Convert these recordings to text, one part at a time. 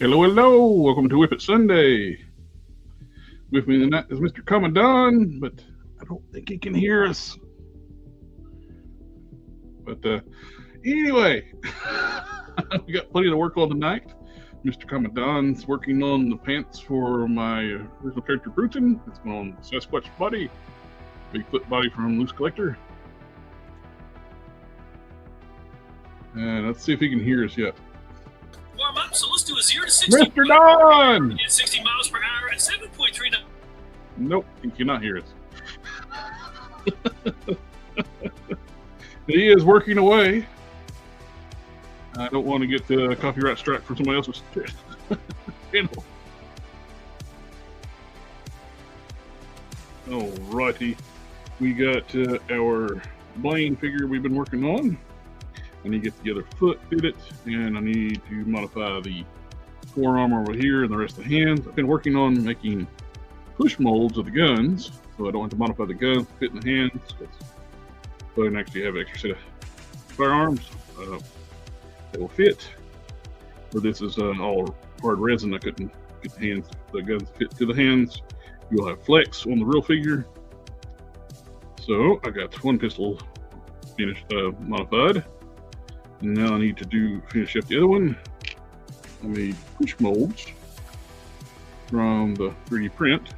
Hello, hello. Welcome to WIP IT Sunday. With me tonight is Mr. Commandant, but I don't think he can hear us. But anyway, we got plenty to work on tonight. Mr. Commandant's working on the pants for my original character Bruton. It's on Sasquatch body, Bigfoot body from Loose Collector. And let's see if he can hear us yet. Warm up, so let's do a 0 to 60. Mr. Don! At 60 miles per hour at 7.3. Nope, he cannot hear us. He is working away. I don't want to get the copyright strike for somebody else's channel. Alrighty, we got our Blaine figure we've been working on. I need to get the other foot, fit it, and I need to modify the forearm over here and the rest of the hands. I've been working on making push molds of the guns, so I don't have to modify the guns to fit in the hands. So I can actually have an extra set of firearms that will fit. But this is all hard resin. I couldn't get the guns fit to the hands. You'll have flex on the real figure. So I got one pistol finished, modified. And now I need to finish up the other one. I made push molds from the 3D print.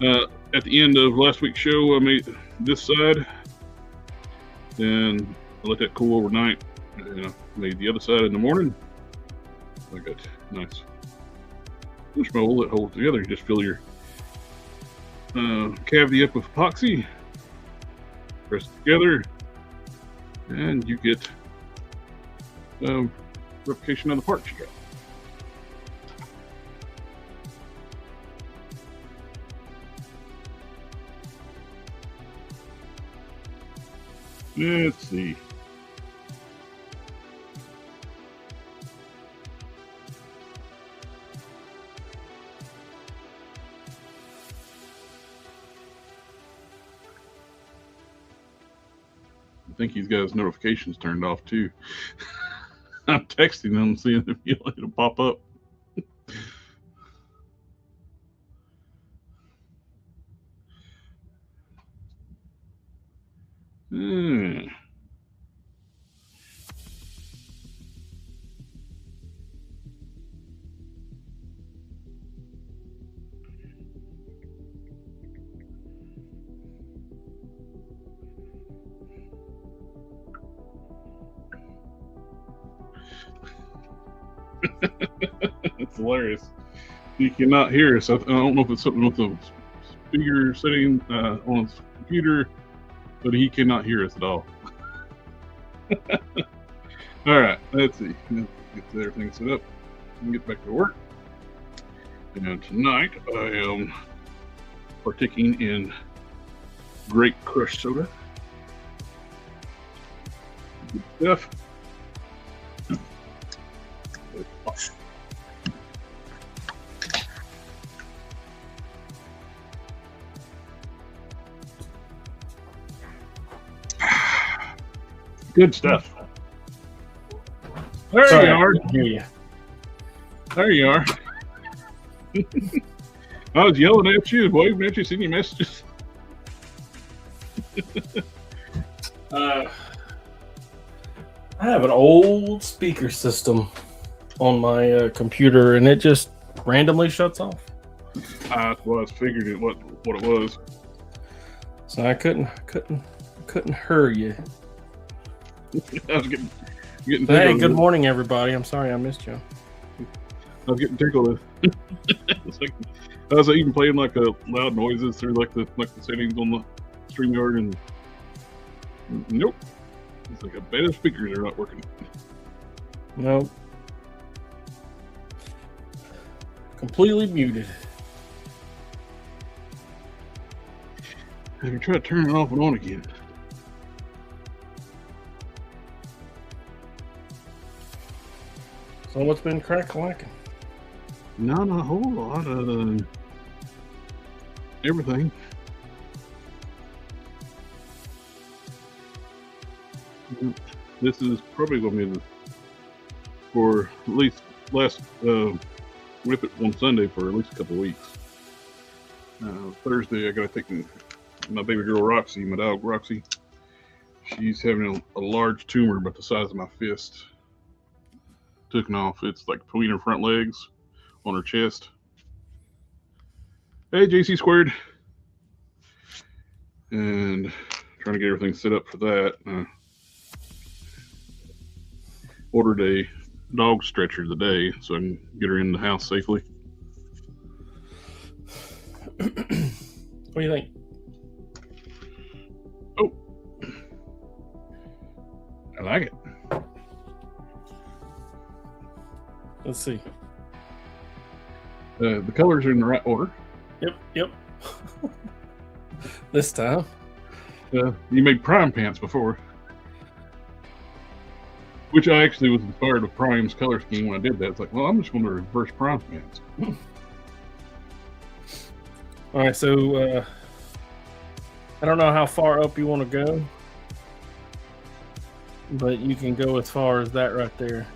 At the end of last week's show, I made this side. Then I let that cool overnight, and I made the other side in the morning. I got a nice push mold that holds together. You just fill your cavity up with epoxy, press it together, and you get replication of the parts you got. Let's see. I think he's got his notifications turned off too. I'm texting him, seeing if it'll pop up. It's hilarious. He cannot hear us. I don't know if it's something with the speaker setting on his computer, but he cannot hear us at all. All right, let's see. Let's get everything set up and get back to work. And tonight I am partaking in great crushed soda. Good stuff. Good stuff. There Sorry, you are. I can hear you. There you are. I was yelling at you, waving at you, sending you messages. I have an old speaker system on my computer, and it just randomly shuts off. I figured what it was. So I couldn't hurry you. I was getting tickled. Hey, good morning, everybody. I'm sorry I missed you. I was getting tickled. It's like, I was even playing like loud noises through like the settings on the StreamYard, and nope. It's like a bad speakers are not working. Nope. Completely muted. Have you tried turning it off and on again? So what's been crack-a-lacking? Not a whole lot of everything. This is probably going to be for at least last WIP IT on Sunday for at least a couple of weeks. Thursday, I got to take my baby girl Roxy, my dog Roxy. She's having a large tumor about the size of my fist. Taken off. It's like between her front legs on her chest. Hey, JC squared. And trying to get everything set up for that. Ordered a dog stretcher today so I can get her in the house safely. What do you think? Oh, I like it. Let's see. The colors are in the right order. Yep. This time. You made Prime pants before. Which I actually was inspired with Prime's color scheme when I did that. It's like, well, I'm just going to reverse Prime pants. All right, so I don't know how far up you want to go, but you can go as far as that right there,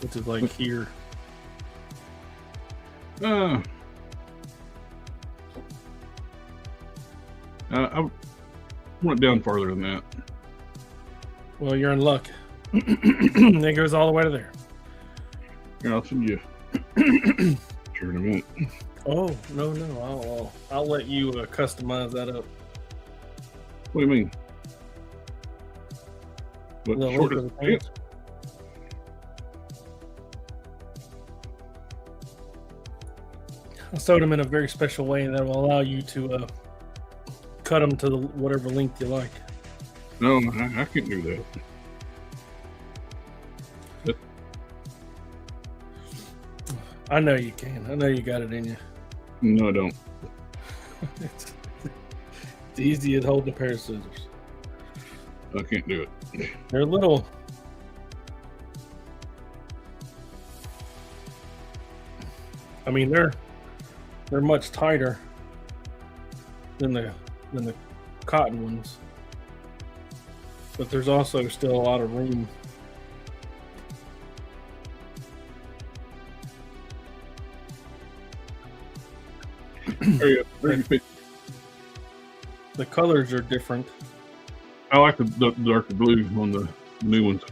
which is like here. I went down farther than that. Well, you're in luck. It goes all the way to there. Here, I'll send you sure in a minute. Oh, no. I'll let you customize that up. What do you mean? What, The short length of of the the pants? I sewed them in a very special way that will allow you to cut them to whatever length you like. No, I can't do that. I know you can. I know you got it in you. No, I don't. It's easy as holding a pair of scissors. I can't do it. They're little. I mean, they're much tighter than the cotton ones, but there's also still a lot of room. There you go. The colors are different. I like the darker blue on the new ones.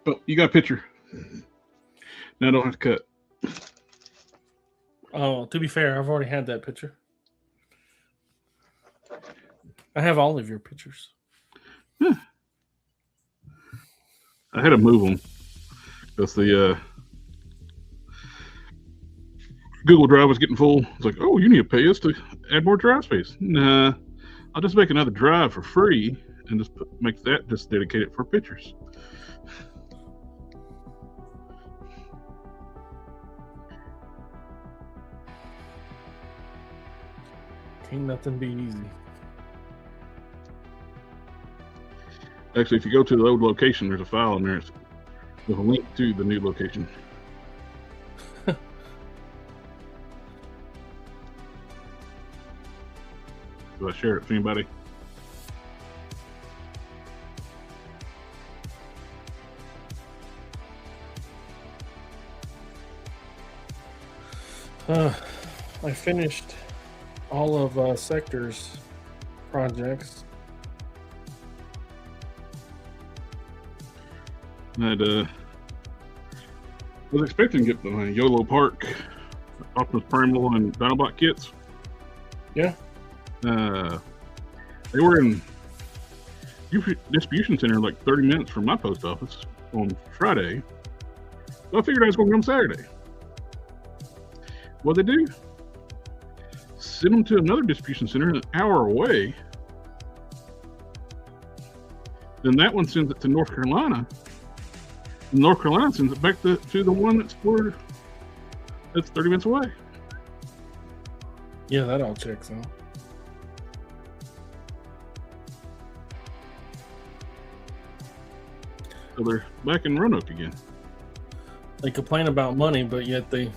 Oh, you got a picture. Now I don't have to cut. Oh, to be fair, I've already had that picture. I have all of your pictures. I had to move them because the Google Drive was getting full. It's like, oh, you need to pay us to add more drive space. Nah, I'll just make another drive for free and just make that just dedicated for pictures. Can't nothing be easy. Actually, if you go to the old location, there's a file in there with a link to the new location. Do I share it with anybody? I finished all of Sector's projects. I was expecting to get the YOLO Park, Optimus Primal, and Dinobot kits. Yeah. They were in distribution center like 30 minutes from my post office on Friday. So I figured I was going to come Saturday. What they do? Send them to another distribution center an hour away. Then that one sends it to North Carolina. And North Carolina sends it back to the one that's 30 minutes away. Yeah, that all checks out. So they're back in Roanoke again. They complain about money, but yet they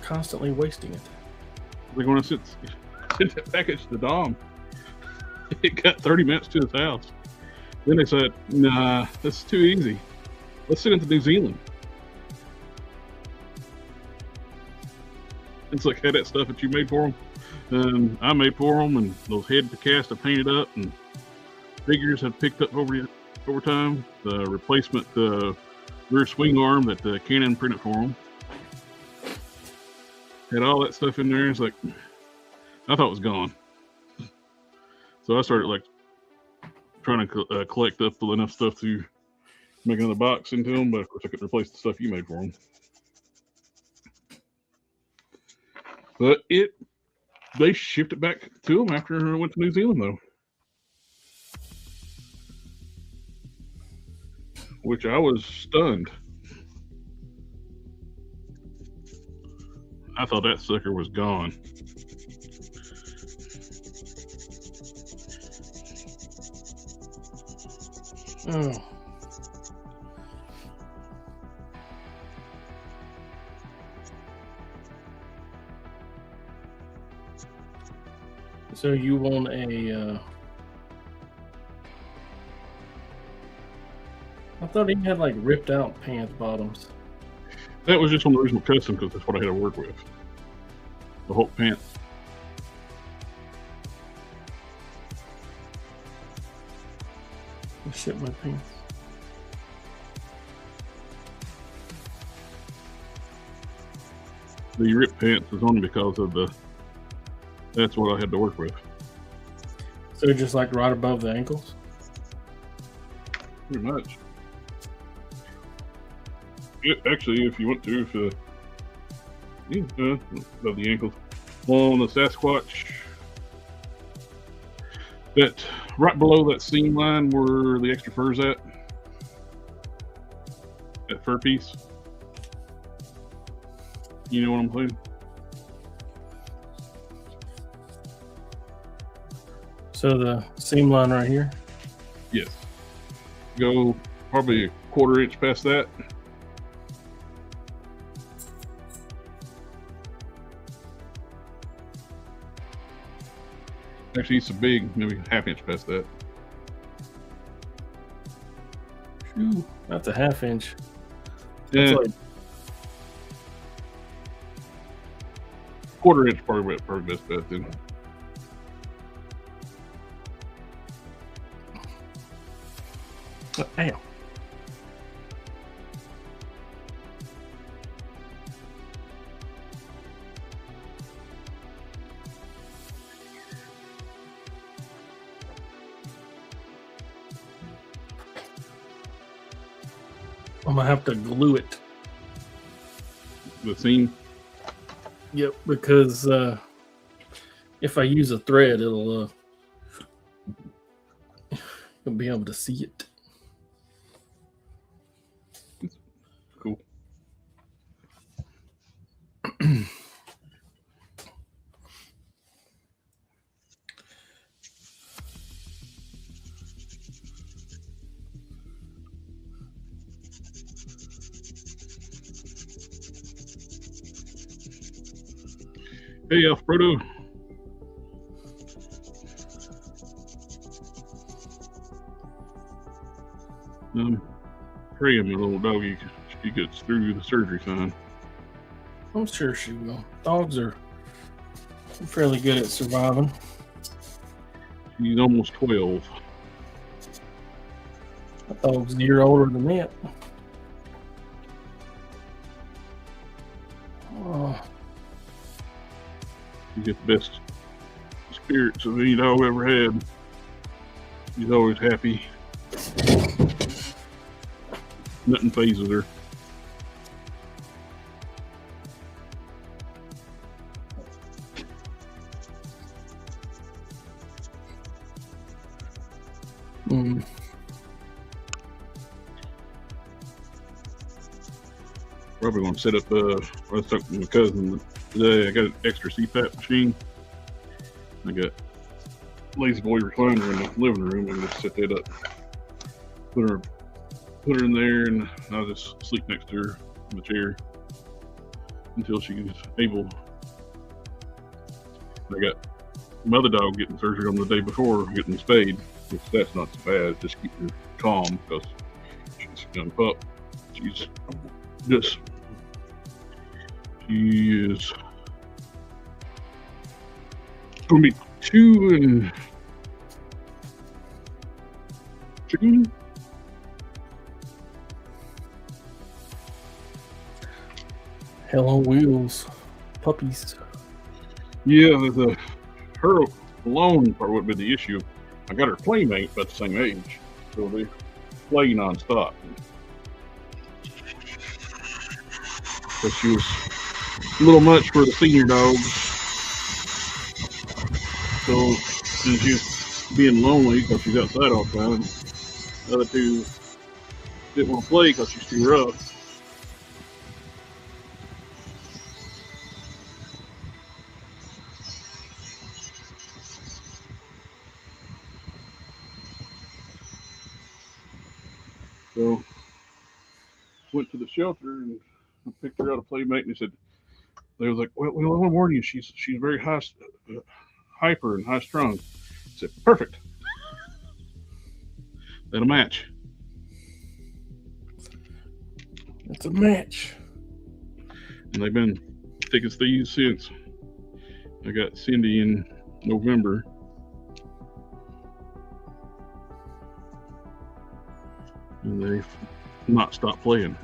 constantly wasting it. Like when I sent that package to Dom, it got 30 minutes to his house. Then they said, nah, that's too easy. Let's send it to New Zealand. It's like, had that stuff that you made for them, and I made for them, and those head to cast I painted up, and figures have picked up over time. The replacement rear swing arm that Canon printed for them. Had all that stuff in there. It's like, I thought it was gone. So I started like trying to collect up enough stuff to make another box into them, but of course I couldn't replace the stuff you made for them. But they shipped it back to them after I went to New Zealand, though. Which I was stunned. I thought that sucker was gone. Oh. So you want a I thought he had like ripped out pants bottoms. That was just on the original custom because that's what I had to work with. The whole pants. Oh, shit, my pants. The ripped pants was only because of that's what I had to work with. So just like right above the ankles? Pretty much. Actually, if you want to, above the ankles. On the Sasquatch, that right below that seam line where the extra fur's at, that fur piece. You know what I'm saying? So the seam line right here? Yes. Go probably a quarter inch past that. Actually, it's a big, maybe half inch past that. Ooh, that's a half inch. Yeah. That's like, quarter inch probably best bet then. damn. I'm gonna have to glue it. The seam? Yep, because if I use a thread, it'll you'll be able to see it. Cool. Hey, Alfredo. Praying my little doggy, she gets through the surgery fine. I'm sure she will. Dogs are fairly good at surviving. She's almost 12. That dog's a year older than that. Oh. You get the best spirits of any dog ever had. She's always happy. Nothing phases her. Probably going to set up, I was talking to my cousin today. I got an extra CPAP machine. I got lazy boy recliner in the living room. I can just set that up. Put her in there, and I'll just sleep next to her in the chair. until she's able. I got my other dog getting surgery on the day before getting spayed, which that's not so bad. Just keep her calm because she's a young pup. She is going to be 2 in June. Hell on wheels, puppies. Yeah, her alone part would be the issue. I got her playmate about the same age, so they play nonstop. But she was a little much for the senior dogs. So, and she's being lonely because she's outside all the time. The other 2 didn't want to play because she's too rough. So, went to the shelter and I picked her out a playmate, and they was like, well, we want to warn you, she's very hyper and high strung. I said, perfect. That'll match. It's a match. And they've been thick as thieves since. I got Cindy in November. And they've not stopped playing.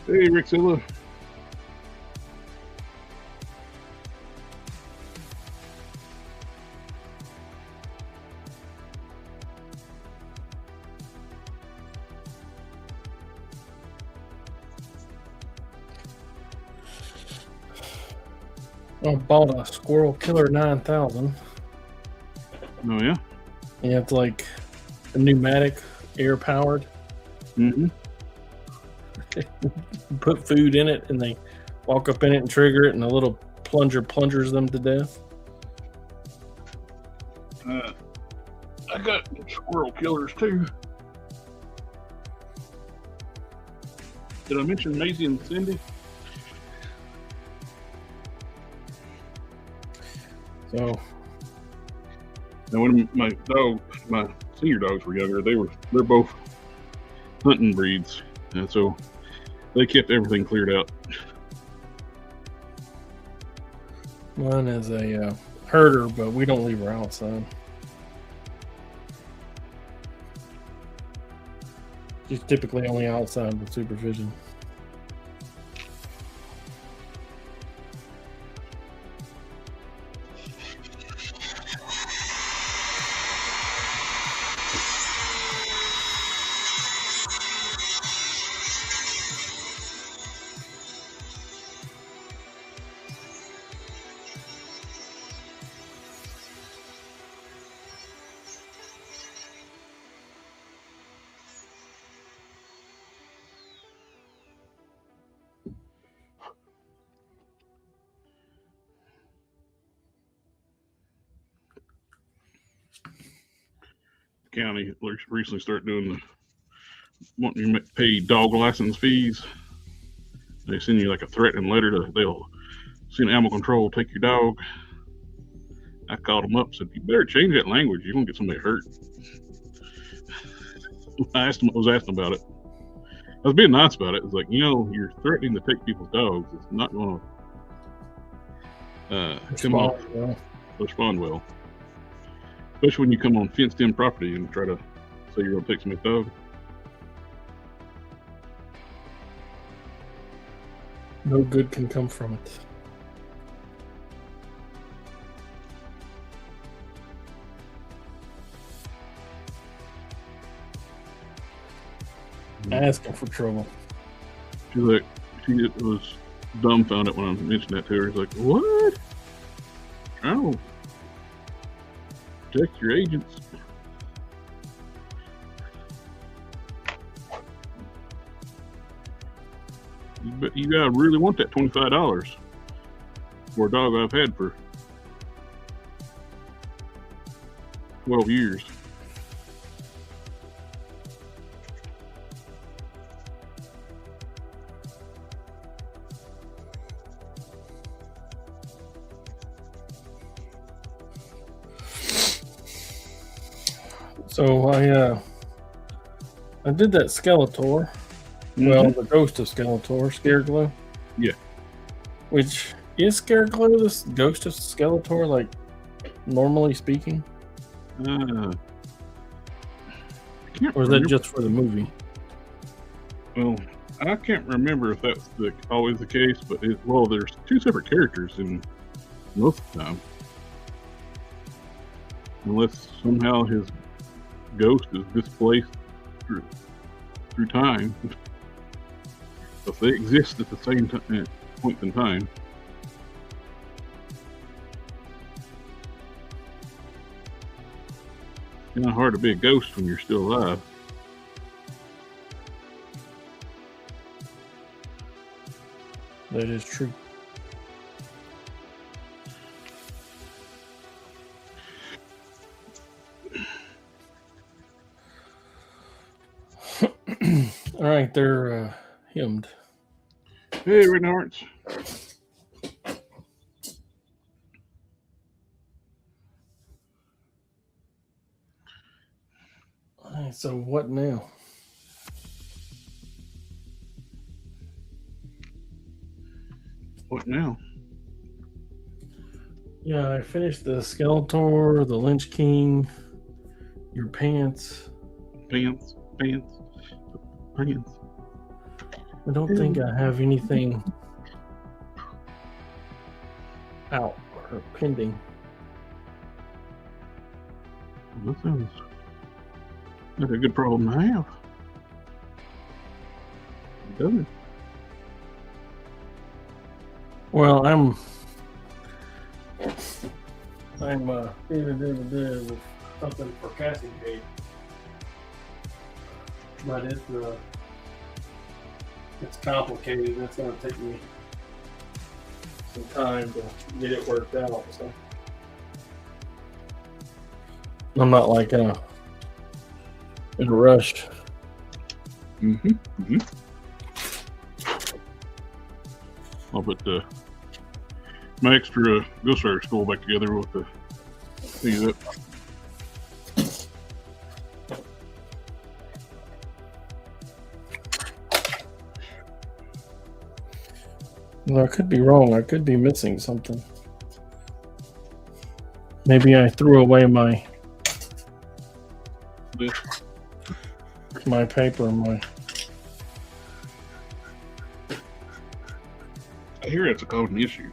Hey, Rixilla. I bought a Squirrel Killer 9000. Oh, yeah? Yeah, it's like a pneumatic, air powered. Mm-hmm. Put food in it and they walk up in it and trigger it, and a little plunger plungers them to death. I got squirrel killers too. Did I mention Maisie and Cindy? So now, when my senior dogs were younger, they're both hunting breeds, and so they kept everything cleared out. mine is a herder, but we don't leave her outside. She's typically only outside with supervision. County recently started doing wanting you to pay dog license fees. They send you like a threatening letter they'll send animal control, take your dog. I called them up and said, you better change that language. You're gonna get somebody hurt. I was asking about it. I was being nice about it. It's like, you're threatening to take people's dogs. It's not gonna respond well. Especially when you come on fenced-in property and try to say you're going to take somebody's dog. No good can come from it. Asking for trouble. She was dumbfounded when I mentioned that to her. She's like, what? Oh. Protect your agents. bet you guys really want that $25 for a dog I've had for 12 years. So I did that Skeletor. Well, the Ghost of Skeletor, Scareglow. Yeah. Which is Scareglow the Ghost of Skeletor, like normally speaking? I can't Or is remember. that just for the movie? Well, I can't remember if that's always the case, but there's two separate characters in most of the time. Unless somehow his ghost is displaced through time. If they exist at the same point in time. It's kind of hard to be a ghost when you're still alive. That is true. All right, they're hemmed. Hey, Renards. All right, so what now? What now? Yeah, I finished the Skeletor, the Lynch King, your pants. Pants. I don't think I have anything out or pending. That sounds like a good problem to have. Doesn't it? Well, I'm with something for casting tape, but it's complicated. It's going to take me some time to get it worked out. So I'm not like in a rush. I'll put my extra Ghost Rider skull back together with the these up. Well, I could be wrong. I could be missing something. Maybe I threw away my paper and my. I hear it's a coding issue.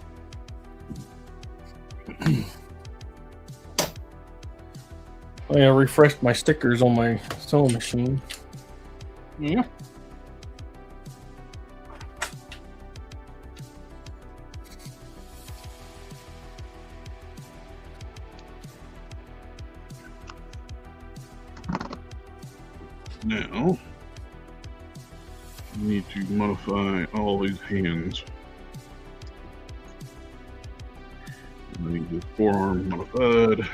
I refreshed my stickers on my sewing machine. Yeah. Now, we need to modify all these hands. I need this forearm modified.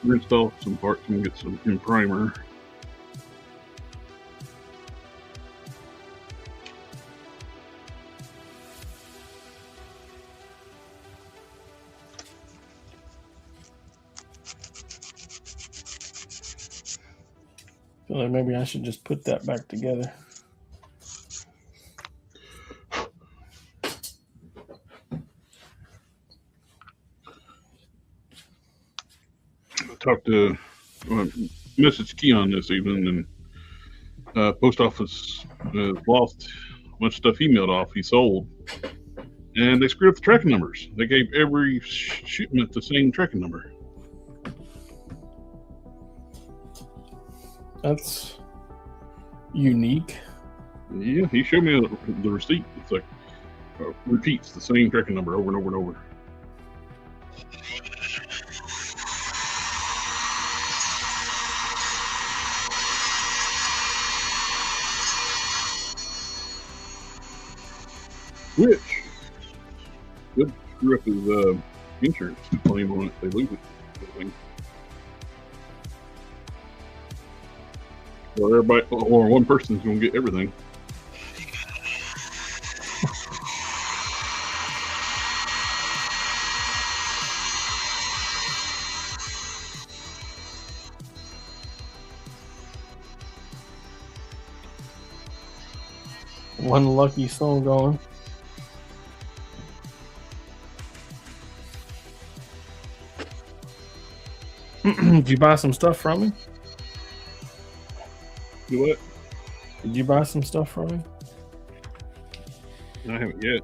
Rinsed off some parts and get some in primer. I feel like maybe I should just put that back together. Talked to message Keon this evening, and post office lost a bunch of stuff he mailed off. He sold, and they screwed up the tracking numbers. They gave every shipment the same tracking number. That's unique. Yeah, he showed me the receipt. It's like repeats the same tracking number over and over and over. Which could screw up his insurance claim on it if they lose it. Well, everybody, or one person's going to get everything. One lucky soul going. Did you buy some stuff from me? Do what? Did you buy some stuff from me? I haven't yet.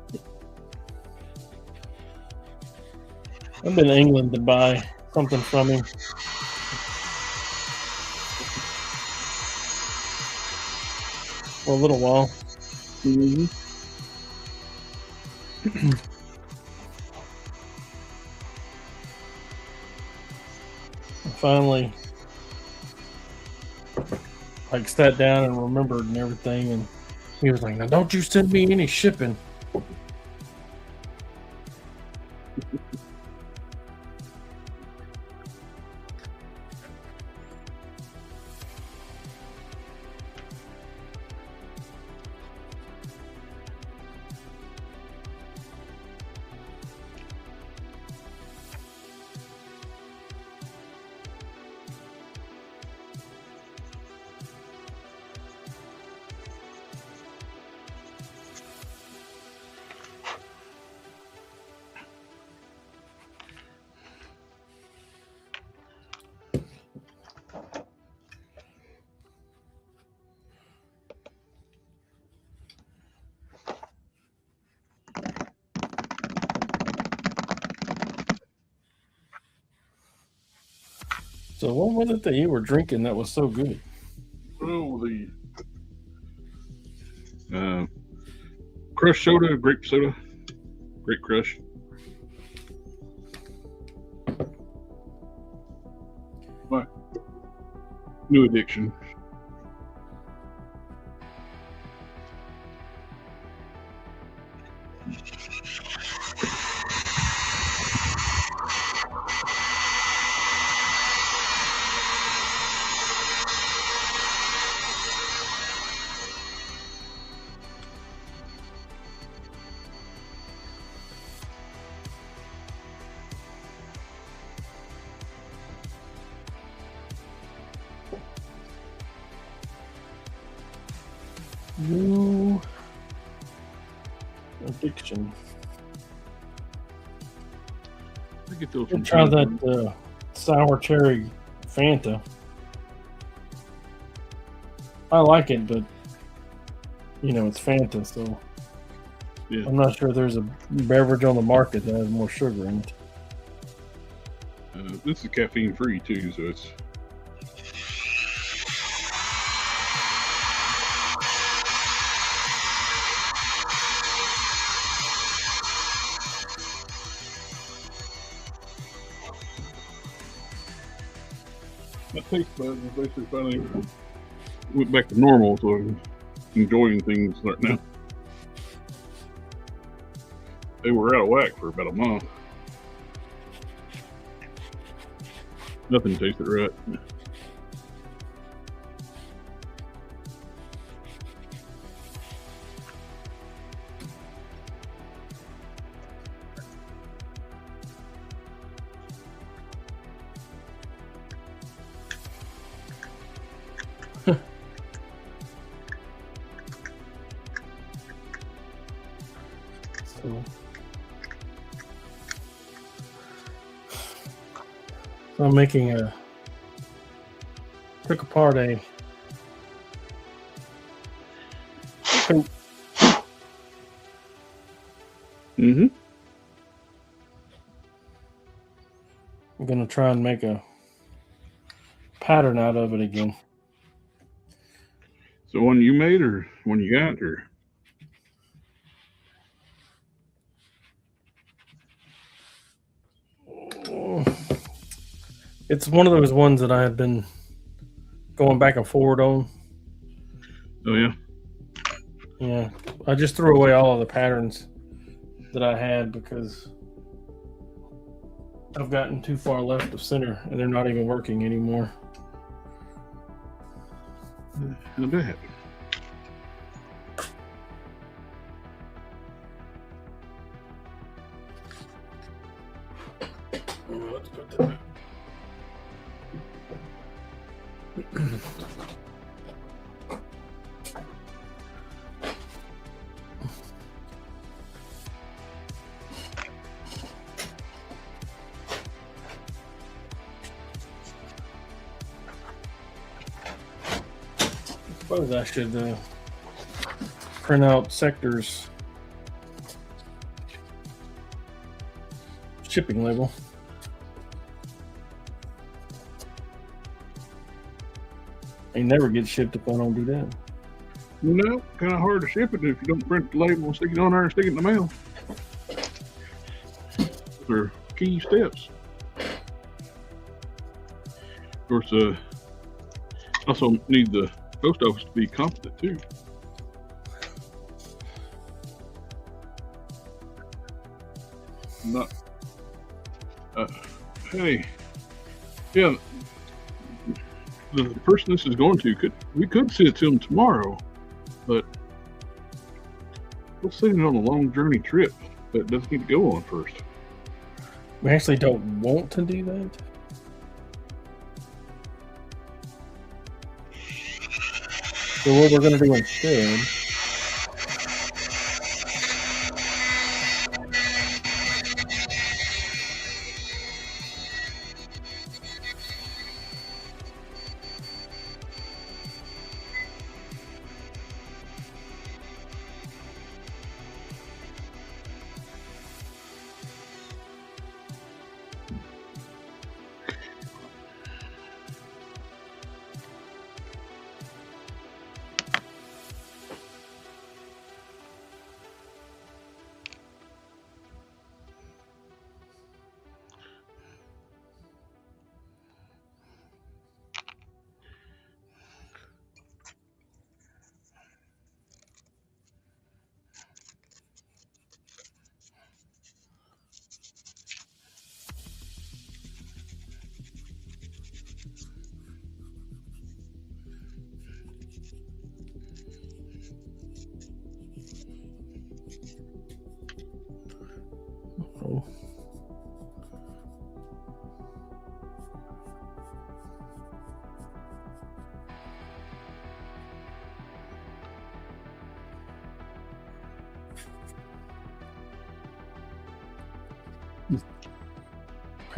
I've been to England to buy something from him. For a little while. Mm-hmm. Finally, sat down and remembered and everything, and he was like, "Now, don't you send me any shipping." So what was it that you were drinking that was so good? Oh, the crush soda, grape crush. My new addiction. New addiction. I get those. Try that sour cherry Fanta. I like it, but it's Fanta, so Yeah. I'm not sure there's a beverage on the market that has more sugar in it. This is caffeine free too, so it's. My taste buds is basically finally went back to normal, so I'm enjoying things right now. They were out of whack for about a month. Nothing tasted right. So I'm making took apart a coat. Mm-hmm. I'm gonna try and make a pattern out of it again. So one you made or one you got or? It's one of those ones that I have been going back and forward on. Oh yeah. Yeah, I just threw away all of the patterns that I had because I've gotten too far left of center and they're not even working anymore. How'd that happen? Let's put that. I suppose I should print out Sector's shipping label. They never get shipped if I don't do that. No, kind of hard to ship it if you don't print the label and stick it on there and stick it in the mail. Those are key steps. Of course, also need the post office to be competent too. Not. Hey, yeah. The person this is going to we could send it to them tomorrow, but we'll send it on a long journey trip that doesn't need to go on first. We actually don't want to do that. So what we're going to do instead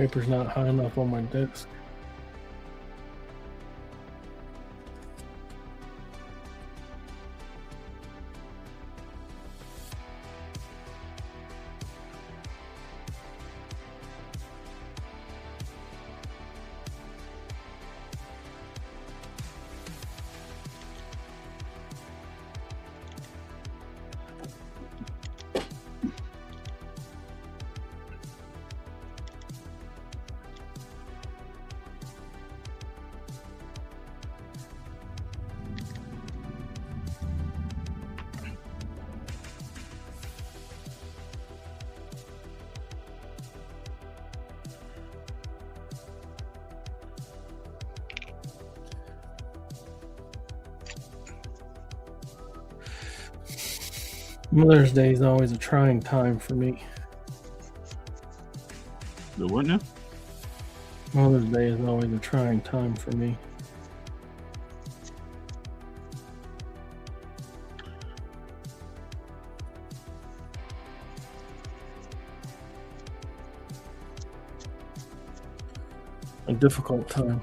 paper's not high enough on my desk. Mother's Day is always a trying time for me. The what now? Mother's Day is always a trying time for me. A difficult time.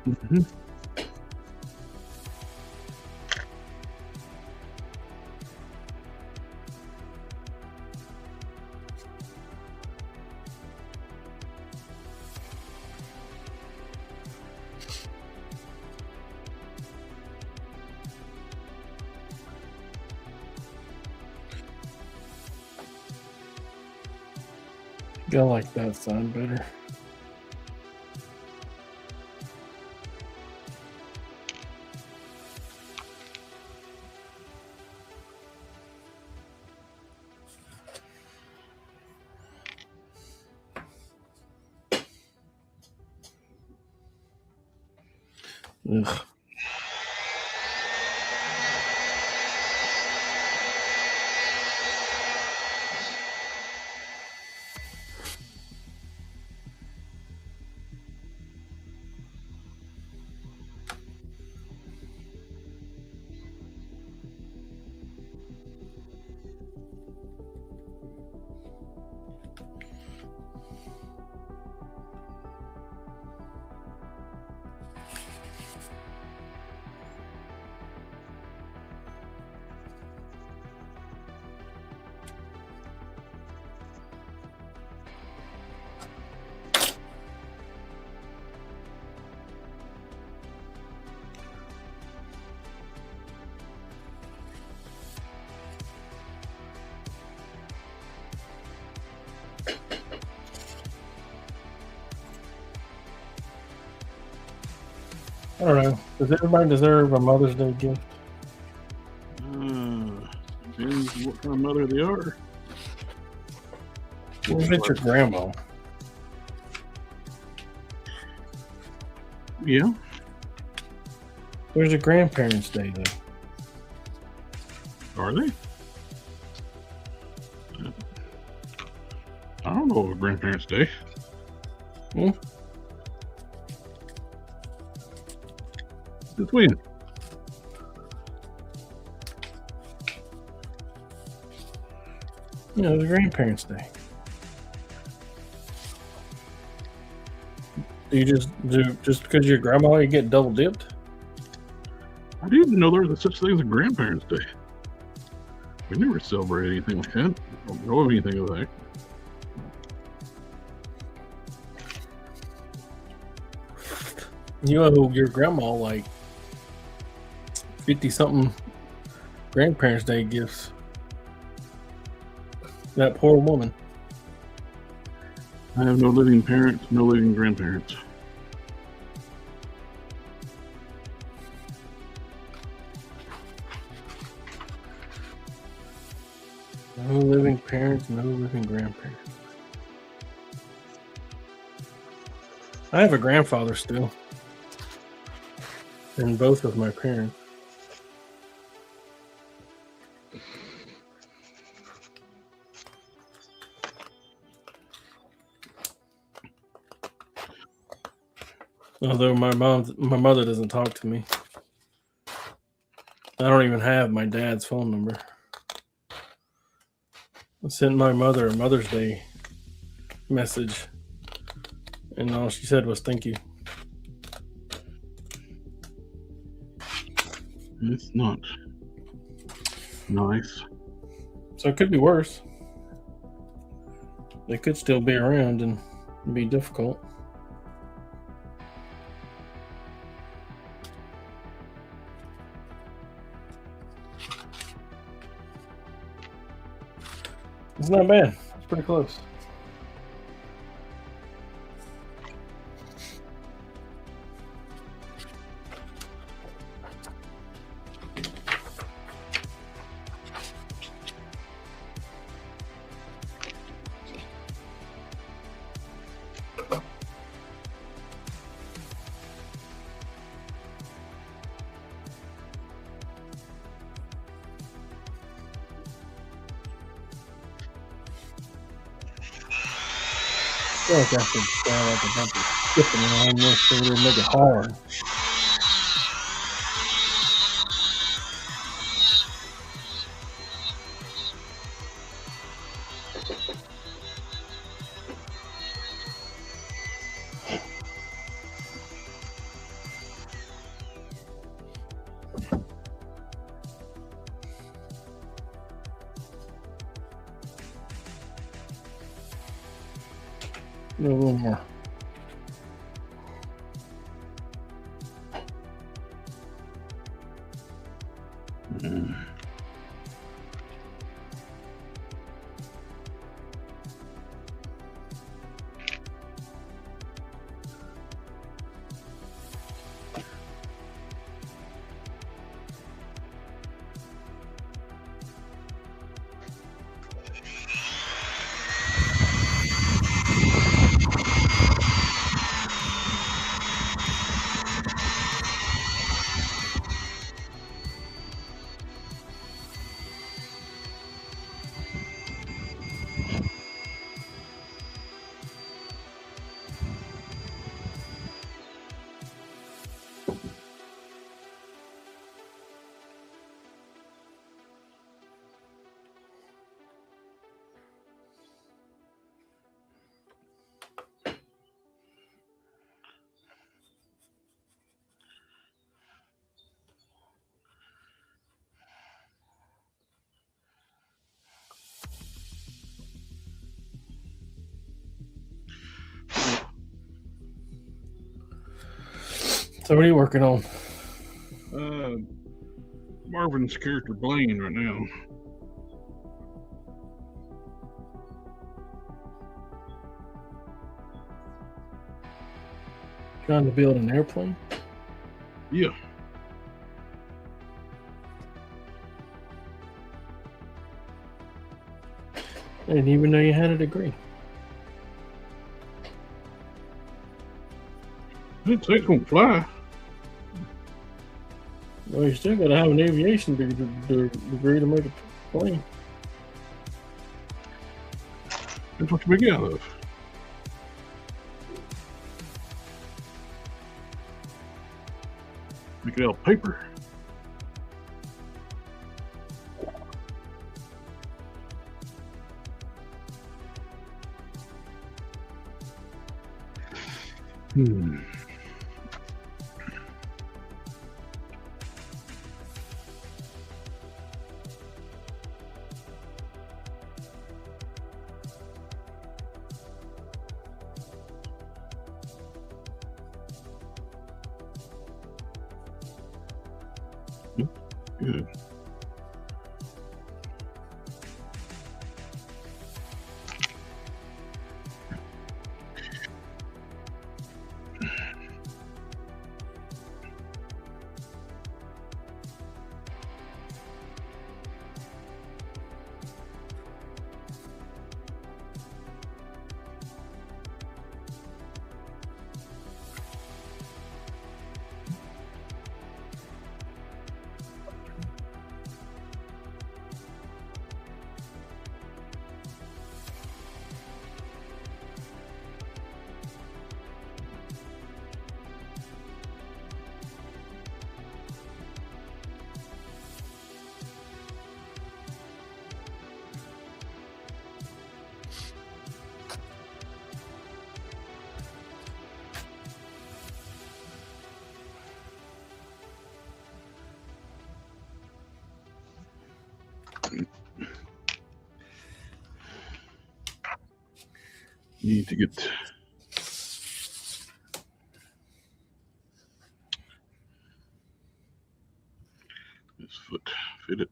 Mm-hmm. I like that sound better. Ugh. I don't know. Does everybody deserve a Mother's Day gift? Depends what kind of mother they are. What if it's your grandma? Yeah. There's a Grandparents' Day, though. Are they? I don't know of a Grandparents' Day. Hmm? Since when? Yeah, it's a Grandparents' Day. Do you just because you're grandma, you get double dipped? I didn't even know there was such thing as a Grandparents' Day. We never celebrate anything like that. I don't know of anything of that. You owe your grandma like 50-something Grandparents' Day gifts. That poor woman. I have no living parents, no living grandparents. No living parents, no living grandparents. I have a grandfather still. And both of my parents. Although my mother doesn't talk to me. I don't even have my dad's phone number. I sent my mother a Mother's Day message, and all she said was thank you. It's not nice. So it could be worse. They could still be around and be difficult. It's not bad. It's pretty close. I feel like I should sound like a bunch of skipping around this so it'll make it hard. A little more. So what are you working on? Marvin's character Blaine right now. Trying to build an airplane? Yeah. I didn't even know you had a degree. It's gonna fly. Well, you still got to have an aviation degree to make a plane. That's what you make it out of. Make it out of paper. Good. Need to get this foot fitted.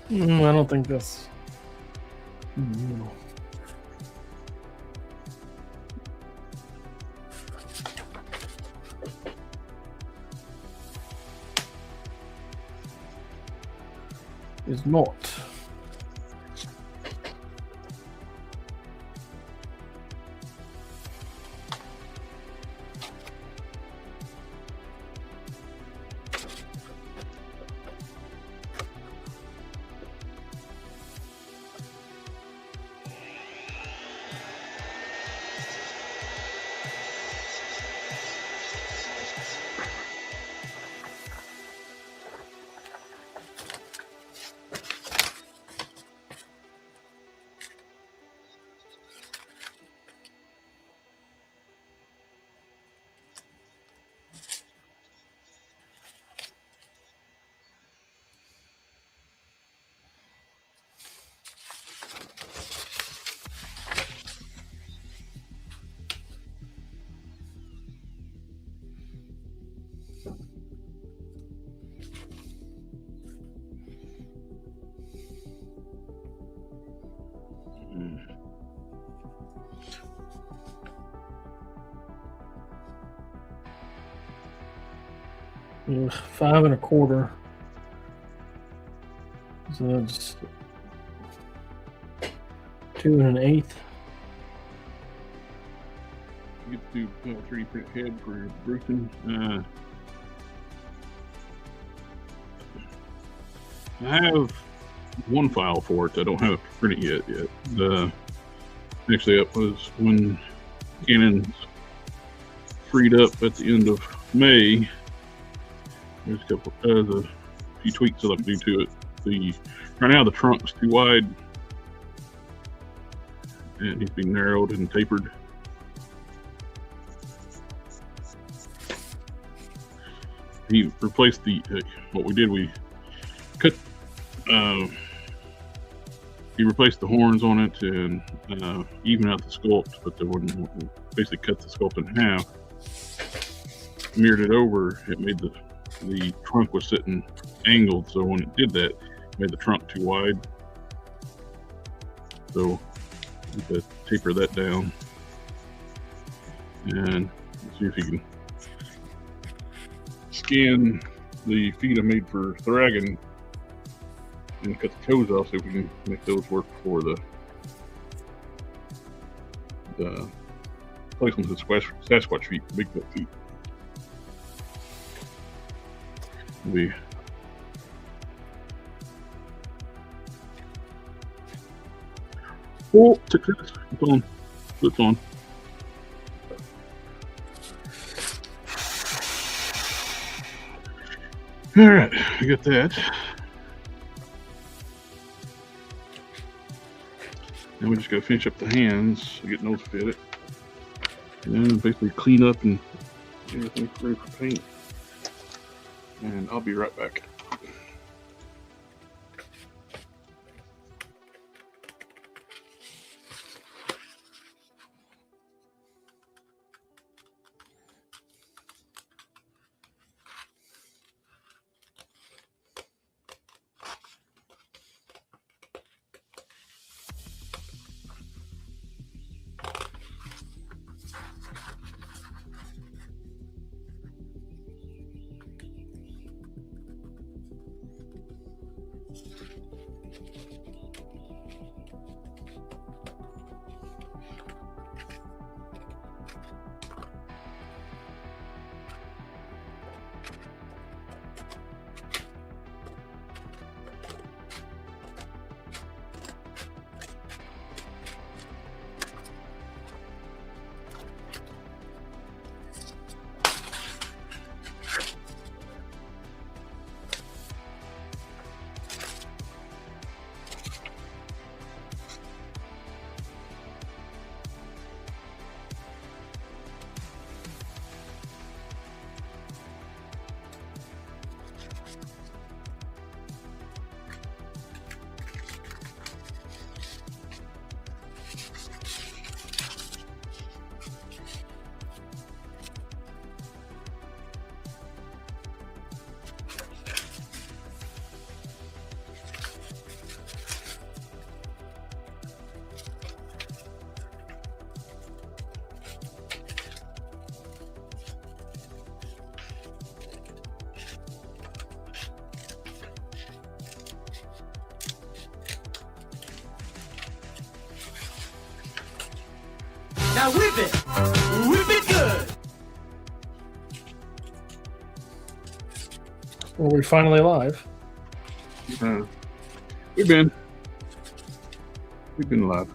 I don't think that's. No. Is not. Yeah, 5 1/4. So that's 2 1/8. You get to do 3D print head for Bruton. I have one file for it. I don't have it printed yet. Actually, that was when Canon's freed up at the end of May. There's a few tweaks that I can do to it. Right now the trunk's too wide. It needs to be narrowed and tapered. He replaced what we did, we cut, he replaced the horns on it and even out the sculpt, but they basically cut the sculpt in half, mirrored it over. It made the trunk was sitting angled, so when it did that, it made the trunk too wide. So we have to taper that down and see if you can scan the feet I made for Thragon and cut the toes off so we can make those work for the placement of the Sasquatch feet, Bigfoot feet. Oh, success. It's on. It's on. All right, I got that. Now we just got to finish up the hands, get those fitted, and then basically clean up and get everything ready for paint. And I'll be right back. Now whip it good. Well, we're finally live. We've been live.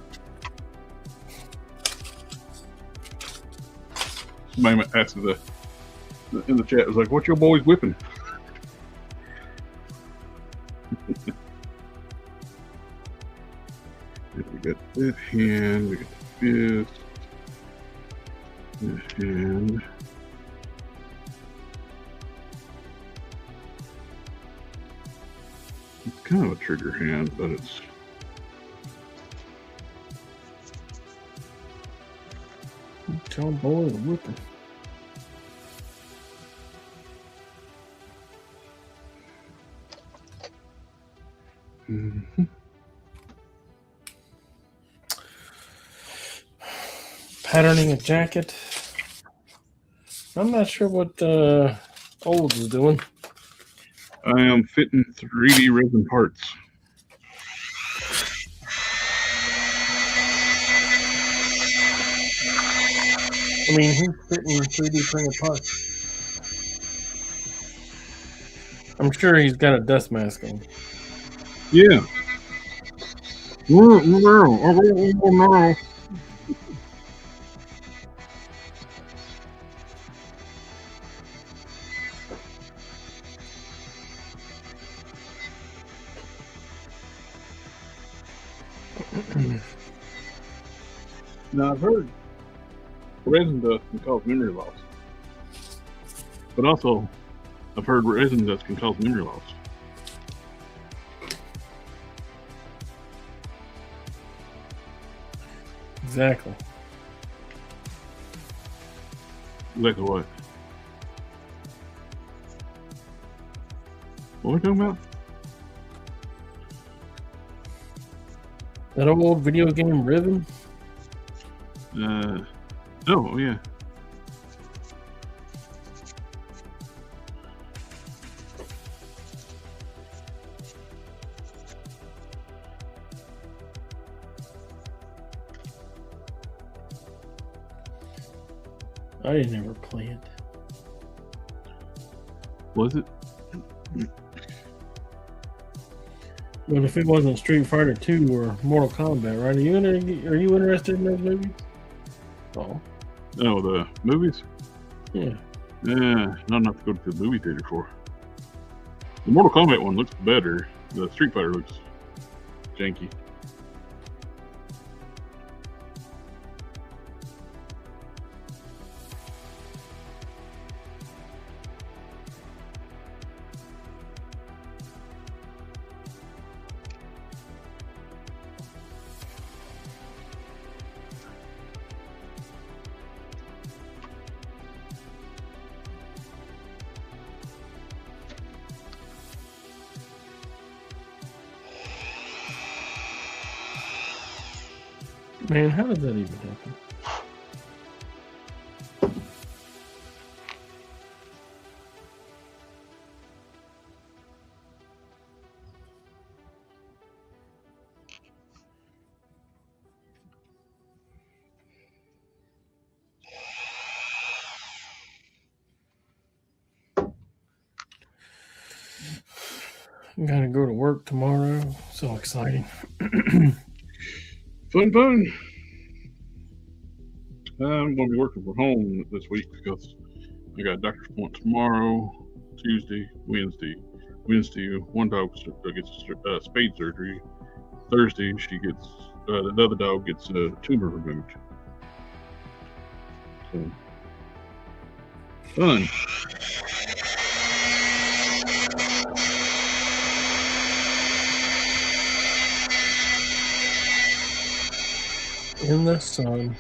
Somebody asked in the chat, was like, "What your boys whipping?" We got that hand, we got the fist, this hand. It's kind of a trigger hand, but it's tell boy the whipping. Mhm. Patterning a jacket. I'm not sure what Olds is doing. I am fitting 3D resin parts. I mean, he's fitting 3D printed parts. I'm sure he's got a dust mask on. Yeah. No. Now, I've heard resin dust can cause memory loss. But also, I've heard resin dust can cause memory loss. Exactly. Exactly what? What are we talking about? That old video game Ribbon. Oh, yeah. I didn't ever play it. Was it? But if it wasn't Street Fighter 2 or Mortal Kombat, right? Are you interested in those movies? Oh. Oh, the movies? Yeah. Yeah, not enough to go to the movie theater for. The Mortal Kombat one looks better. The Street Fighter looks janky. Man, how does that even happen? I'm gonna go to work tomorrow. So exciting. Fun. I'm going to be working from home this week because I got a doctor's appointment tomorrow, Tuesday, Wednesday. Wednesday, one dog gets spade surgery. Thursday, the other dog gets a tumor removed. So, fun. In the sun.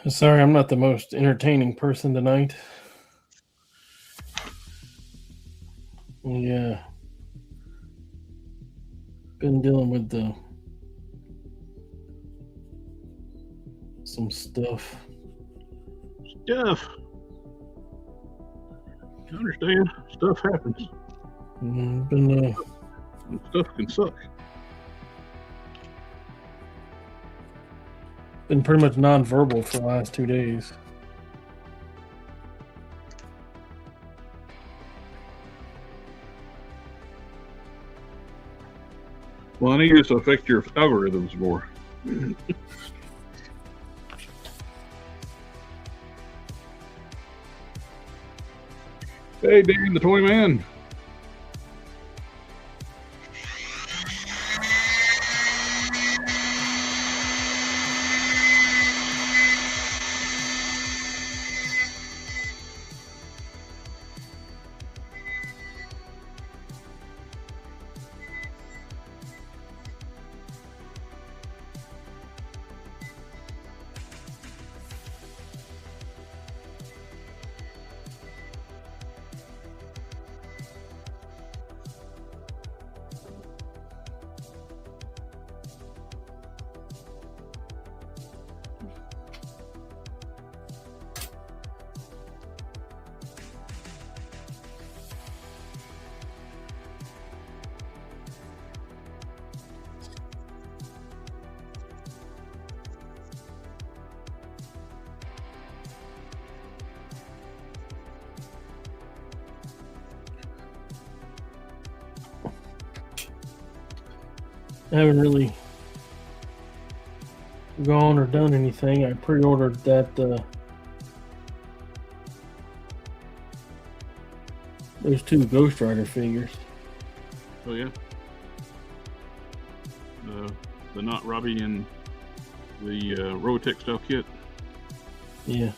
Sorry, I'm not the most entertaining person tonight. Yeah. Been dealing with some stuff. Stuff. I understand. Stuff happens. Been Stuff can suck. been pretty much nonverbal for the last 2 days. Well, I need this to affect your algorithms more. Hey, Dan, the toy man. I haven't really gone or done anything. I pre-ordered that those 2 Ghost Rider figures. Oh, yeah. The Not Robbie and the Robotech style kit. Yeah.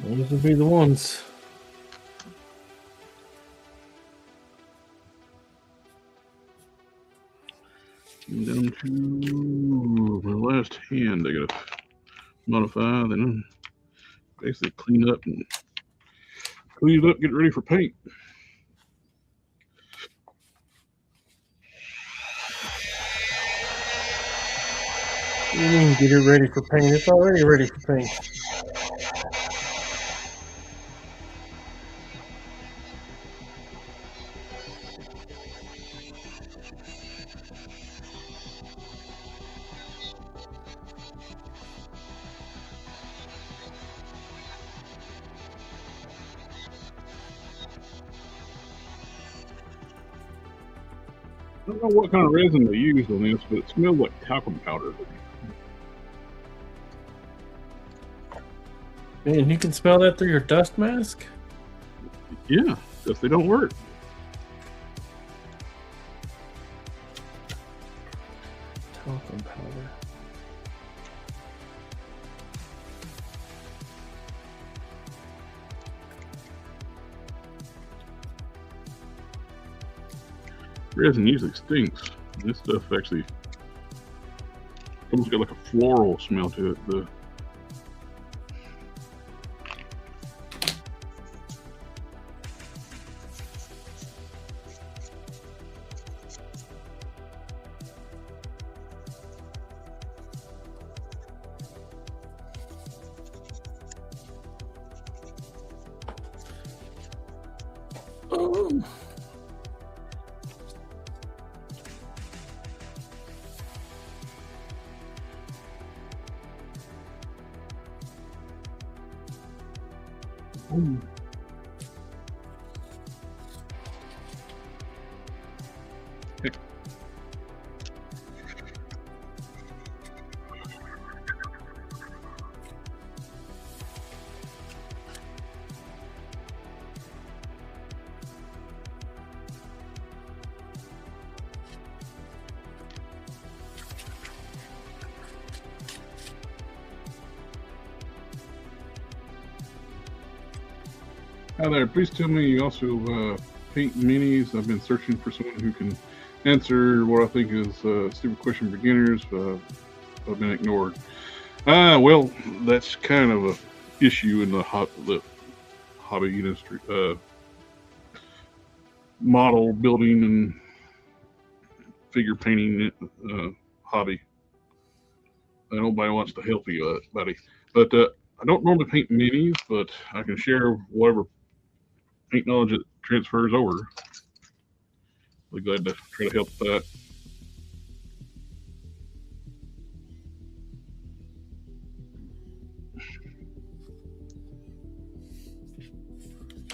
Those would be the ones. Down to my last hand. I gotta modify, then basically clean it up, get ready for paint. What do you mean, get it ready for paint? It's already ready for paint. I don't know what kind of resin they used on this, but it smelled like talcum powder. Man, you can smell that through your dust mask? Yeah, because they don't work. Talcum powder. Resin usually stinks. This stuff actually almost got like a floral smell to it. Hi there, please tell me you also paint minis. I've been searching for someone who can answer what I think is stupid question for beginners. I've been ignored. Well, that's kind of a issue in the hobby industry, model building and figure painting hobby. Nobody wants to help you, buddy. But I don't normally paint minis, but I can share whatever paint knowledge that transfers over. Be glad to try to help with that.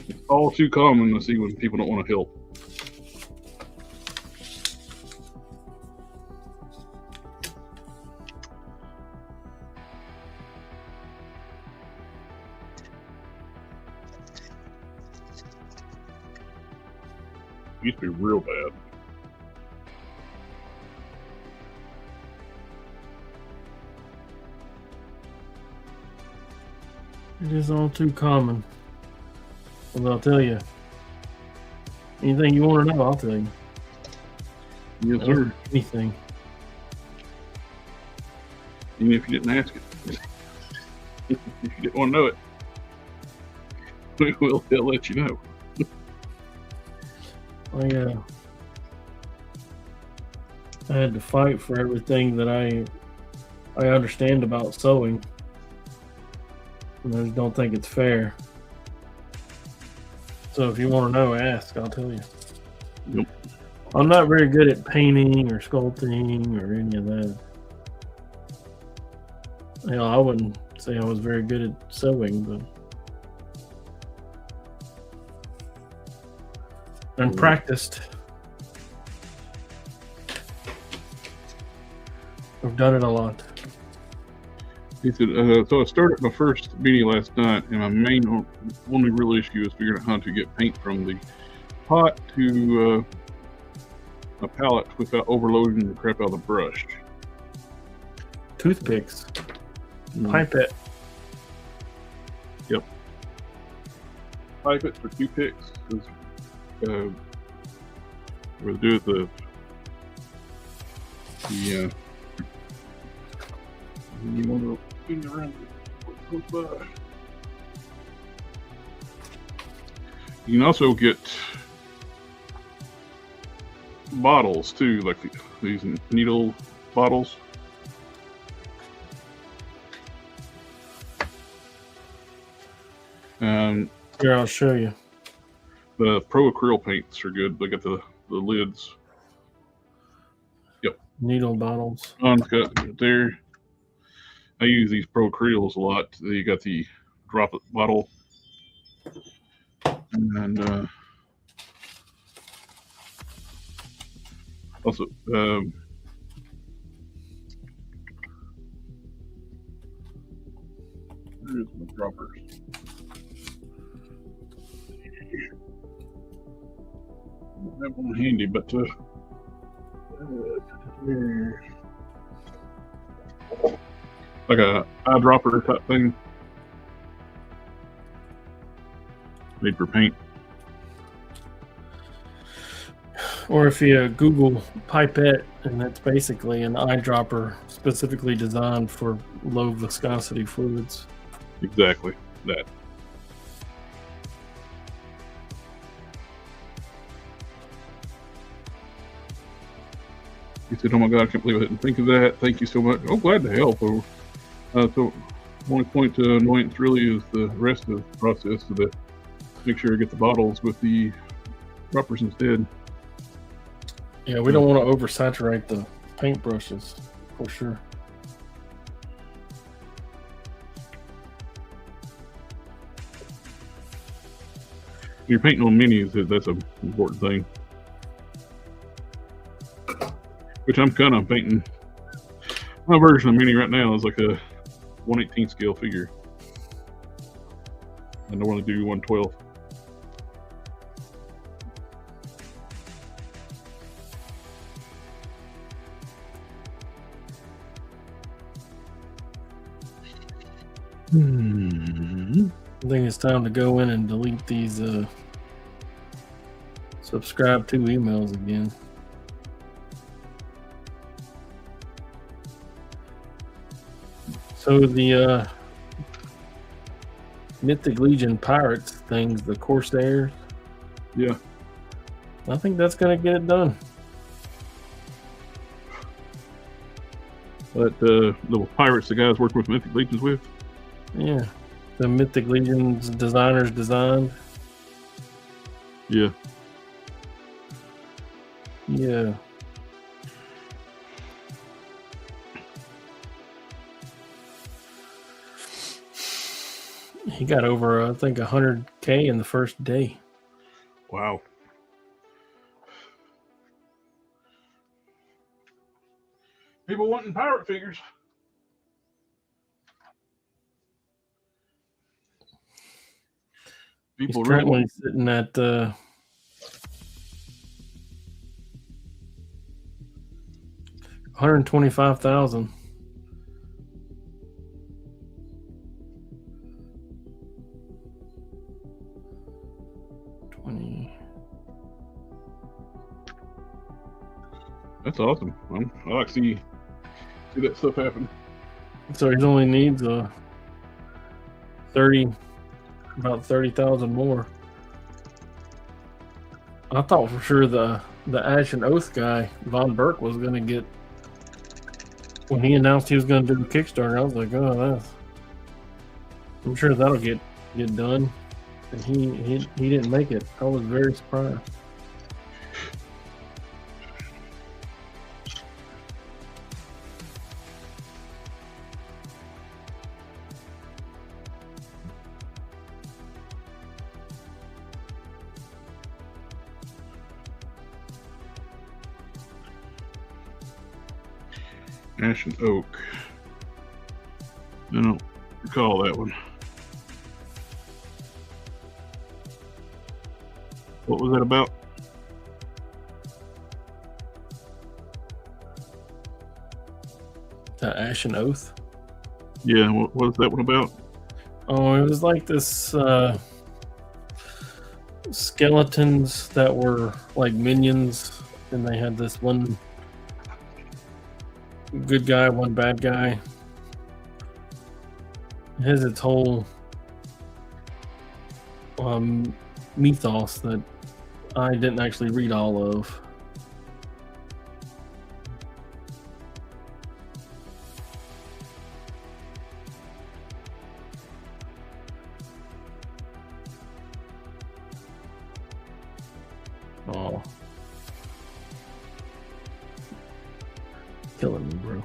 It's all too common to see when people don't want to help. It used to be real bad. It is all too common. But I'll tell you. Anything you want to know, I'll tell you. Yes, sir. Anything. Even if you didn't ask it. If you didn't want to know it, they'll let you know. I had to fight for everything that I understand about sewing. And I just don't think it's fair. So if you want to know, ask. I'll tell you. Yep. I'm not very good at painting or sculpting or any of that. I wouldn't say I was very good at sewing, but and practiced. I've done it a lot. He said, so I started my first meeting last night, and my main only real issue is figuring out how to get paint from the pot to a palette without overloading the crap out of the brush. Toothpicks. Pipette. Yep. Pipettes for toothpicks. We'll do it you want to spin around it. You can also get bottles too, like these needle bottles. Here, I'll show you. The Pro Acrylic paints are good. They got the lids. Yep. Needle bottles. Uncut there. I use these Pro Acrylics a lot. You got the droplet bottle. And also here's my droppers. I don't have one handy, but like a eyedropper type thing, made for paint. Or if you Google pipette, and that's basically an eyedropper specifically designed for low viscosity fluids. Exactly that. He said, "Oh my God, I can't believe I didn't think of that. Thank you so much." Oh, glad to help. So, only point to annoyance really is the rest of the process, so that make sure I get the bottles with the droppers instead. Yeah, we don't want to oversaturate the paintbrushes for sure. If you're painting on minis, that's an important thing. Which I'm kind of painting. My version of mini right now is like a 1/18 scale figure. I don't want to do 1/12. I think it's time to go in and delete these subscribe to emails again. So the Mythic Legion Pirates things, the Corsairs. Yeah. I think that's gonna get it done. But the pirates, the guys working with Mythic Legions with. Yeah, the Mythic Legions designers designed. Yeah. Yeah. He got over, I think, 100K in the first day. Wow. People wanting pirate figures. People He's currently sitting at 125,000. That's awesome. I like to see that stuff happen. So he only needs about 30,000 more. I thought for sure the Ash and Oath guy, Von Burke, was going to get, when he announced he was going to do the Kickstarter, I was like, oh, I'm sure that'll get done. And he didn't make it. I was very surprised. Ash and Oak. I don't recall that one. What was that about? The Ash and Oath? Yeah, what was that one about? Oh, it was like this skeletons that were like minions, and they had this one good guy, one bad guy. It has its whole mythos that I didn't actually read all of. Oh. Killing me, bro.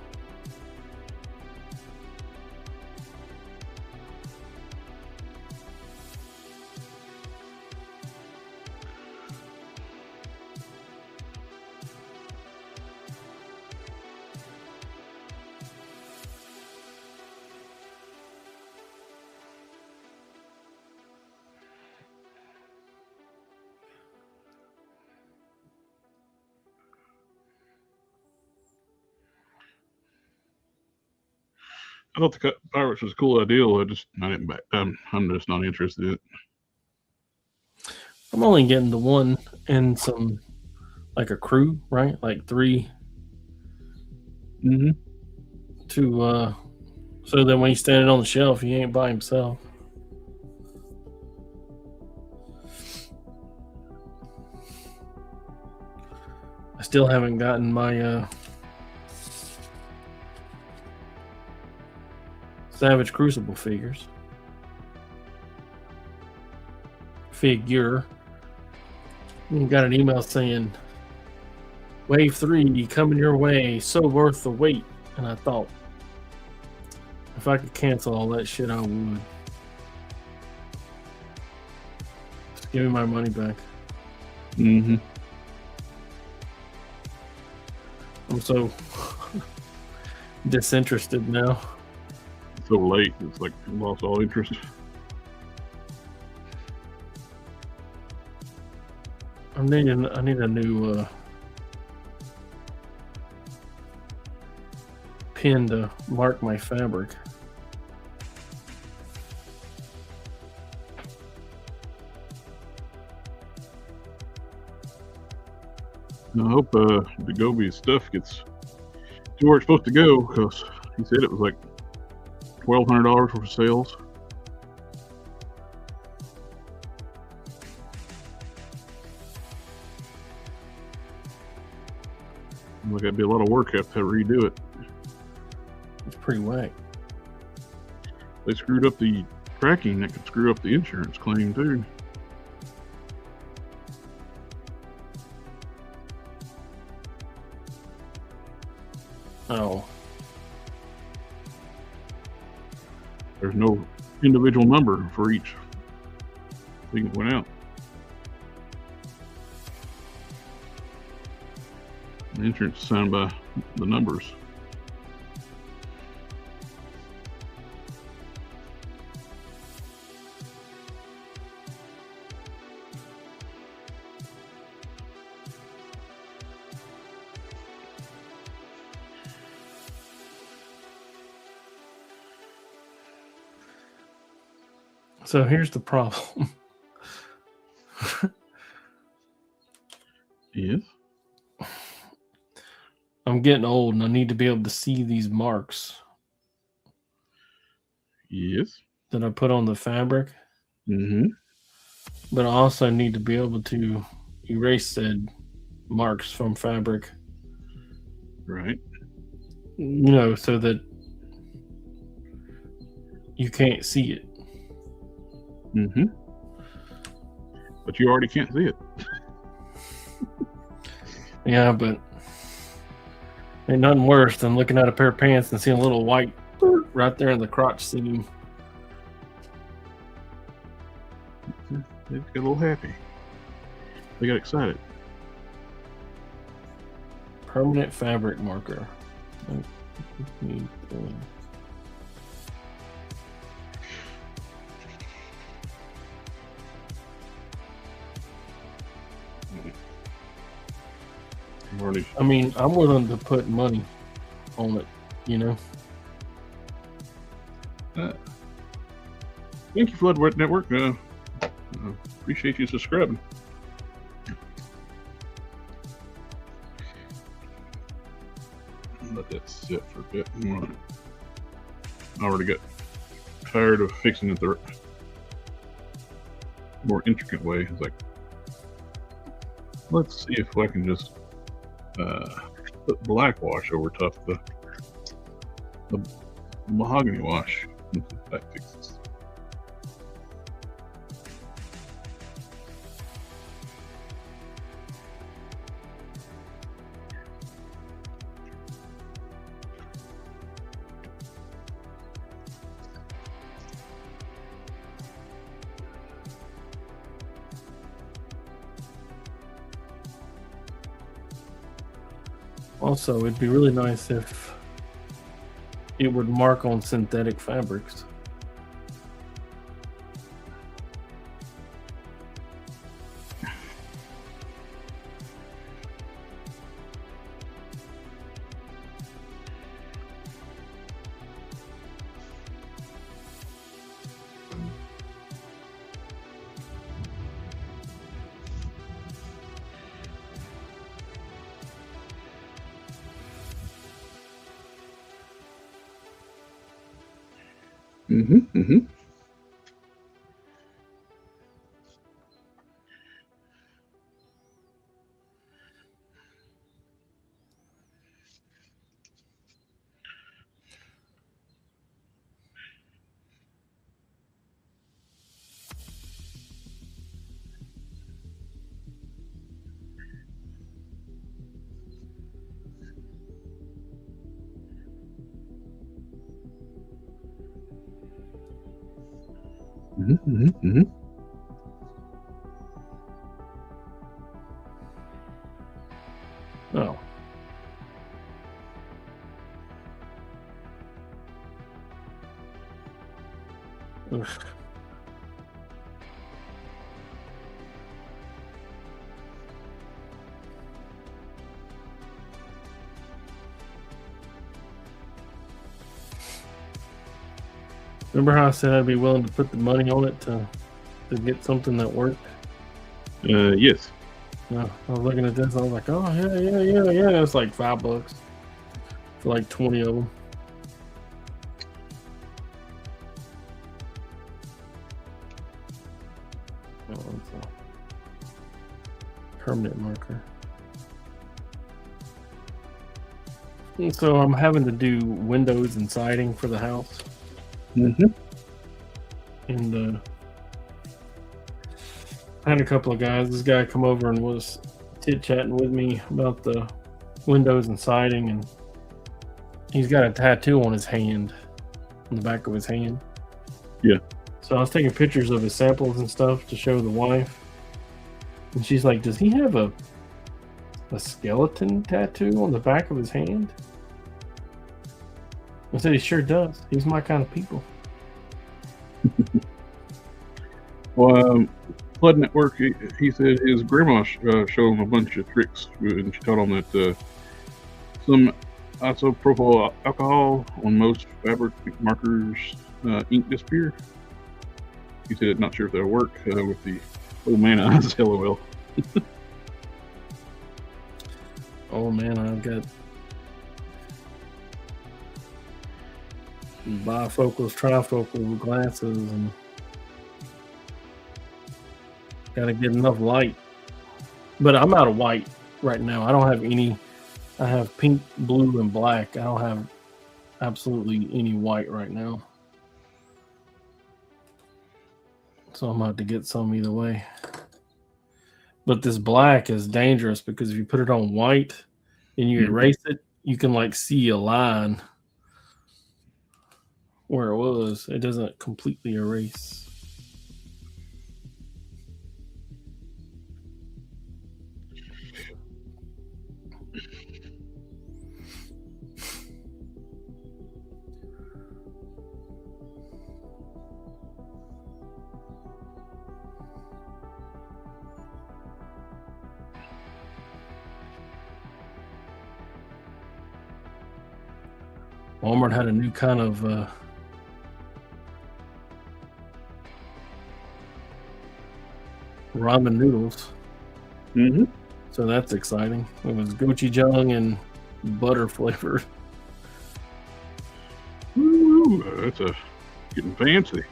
I thought the pirates was a cool idea. I didn't back down. I'm just not interested in it. I'm only getting the one and some, like a crew, right? Like 3. Mm-hmm. To so that when he's standing on the shelf, he ain't by himself. I still haven't gotten my Savage Crucible figure. Got an email saying Wave 3 coming your way, so worth the wait. And I thought, if I could cancel all that shit, I would. Just give me my money back. Mm-hmm. I'm so disinterested now. So late, it's like I lost all interest. I need a new pin to mark my fabric. I hope the Gobi stuff gets to where it's supposed to go, because he said it was like $1,200 worth of sales. Like that'd be a lot of work. Have to redo it. It's pretty whack. They screwed up the tracking. That could screw up the insurance claim too. Oh, There's no individual number for each thing that went out. The insurance is signed by the numbers. so here's the problem. Yes. I'm getting old and I need to be able to see these marks Yes. that I put on the fabric. Mm-hmm. But I also need to be able to erase said marks from fabric, Right. so that you can't see it. Mm-hmm. But you already can't see it. Yeah, but ain't nothing worse than looking at a pair of pants and seeing a little white right there in the crotch seam. They got a little happy. They got excited. Permanent fabric marker. Already. I mean, I'm willing to put money on it, Thank you, Floodwet Network. Appreciate you subscribing. Let that sit for a bit. I already got tired of fixing it the more intricate way. It's like, let's see if I can just put black wash over top of the mahogany wash. That fixes. Also, it'd be really nice if it would mark on synthetic fabrics. Mm-hmm. Oh. Ugh. Remember how I said I'd be willing to put the money on it to get something that worked? Yes. No, I was looking at this. I was like, oh yeah. It's like $5 for like 20 of them. Oh, it's a permanent marker. And so I'm having to do windows and siding for the house. Mm-hmm. And I had a couple of guys. This guy come over and was chit-chatting with me about the windows and siding, and he's got a tattoo on his hand, on the back of his hand. Yeah. So I was taking pictures of his samples and stuff to show the wife, and she's like, does he have a skeleton tattoo on the back of his hand? I said, he sure does. He's my kind of people. Well, Flood Network, he said his grandma showed him a bunch of tricks, and she taught him that some isopropyl alcohol on most fabric markers ink disappear. He said not sure if that'll work with the old man eyes. LOL. Oh man, I've got bifocals, trifocal glasses, and gotta get enough light. But I'm out of white right now. I don't have any. I have pink, blue, and black. I don't have absolutely any white right now. So I'm about to get some either way. But this black is dangerous because if you put it on white and you erase it, you can like see a line where it was. It doesn't completely erase. Walmart had a new kind of ramen noodles. Mm-hmm. So that's exciting. It was gochujang and butter flavored. Ooh, that's getting fancy.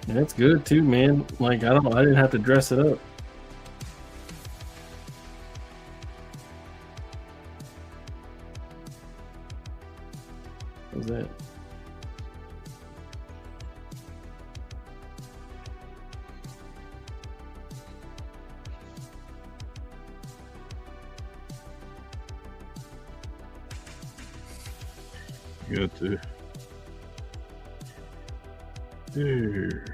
That's good too, man. Like I didn't have to dress it up. What was that? Got to there.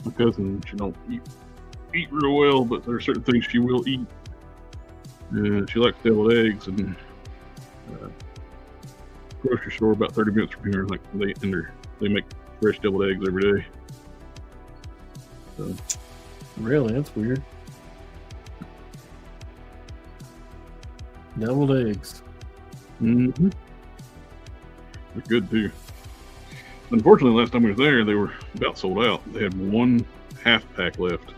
My cousin, she don't eat real well, but there are certain things she will eat. She likes deviled eggs, and grocery store about 30 minutes from here. Like they make fresh deviled eggs every day. So, Really? That's weird. Deviled eggs. mm-hmm. They're good too. Unfortunately, last time we were there, they were about sold out. They had one half pack left.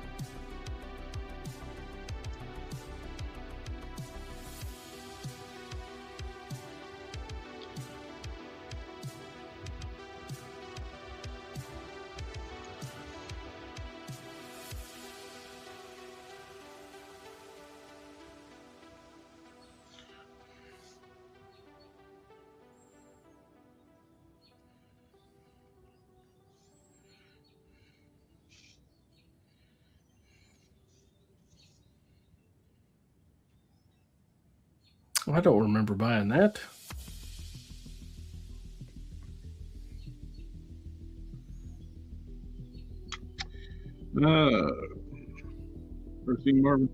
I don't remember buying that. First thing, Marvin.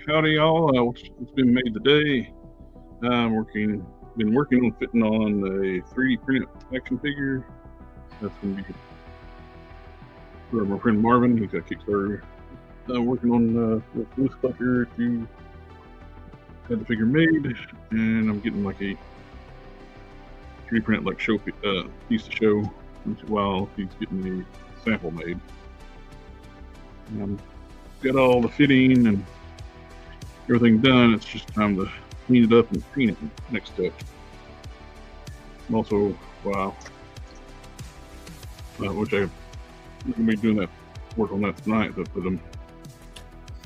Howdy y'all. What's been made today? Been working on fitting on a 3D printed action figure. That's gonna be for my friend Marvin. He's got Kickstarter working on loose collector to have the figure made, and I'm getting like a 3D print like show piece to show while he's getting the sample made. Got all the fitting and everything done. It's just time to clean it up and paint it. Next step. I'm also, which I'm gonna be doing that work on that tonight. But I'm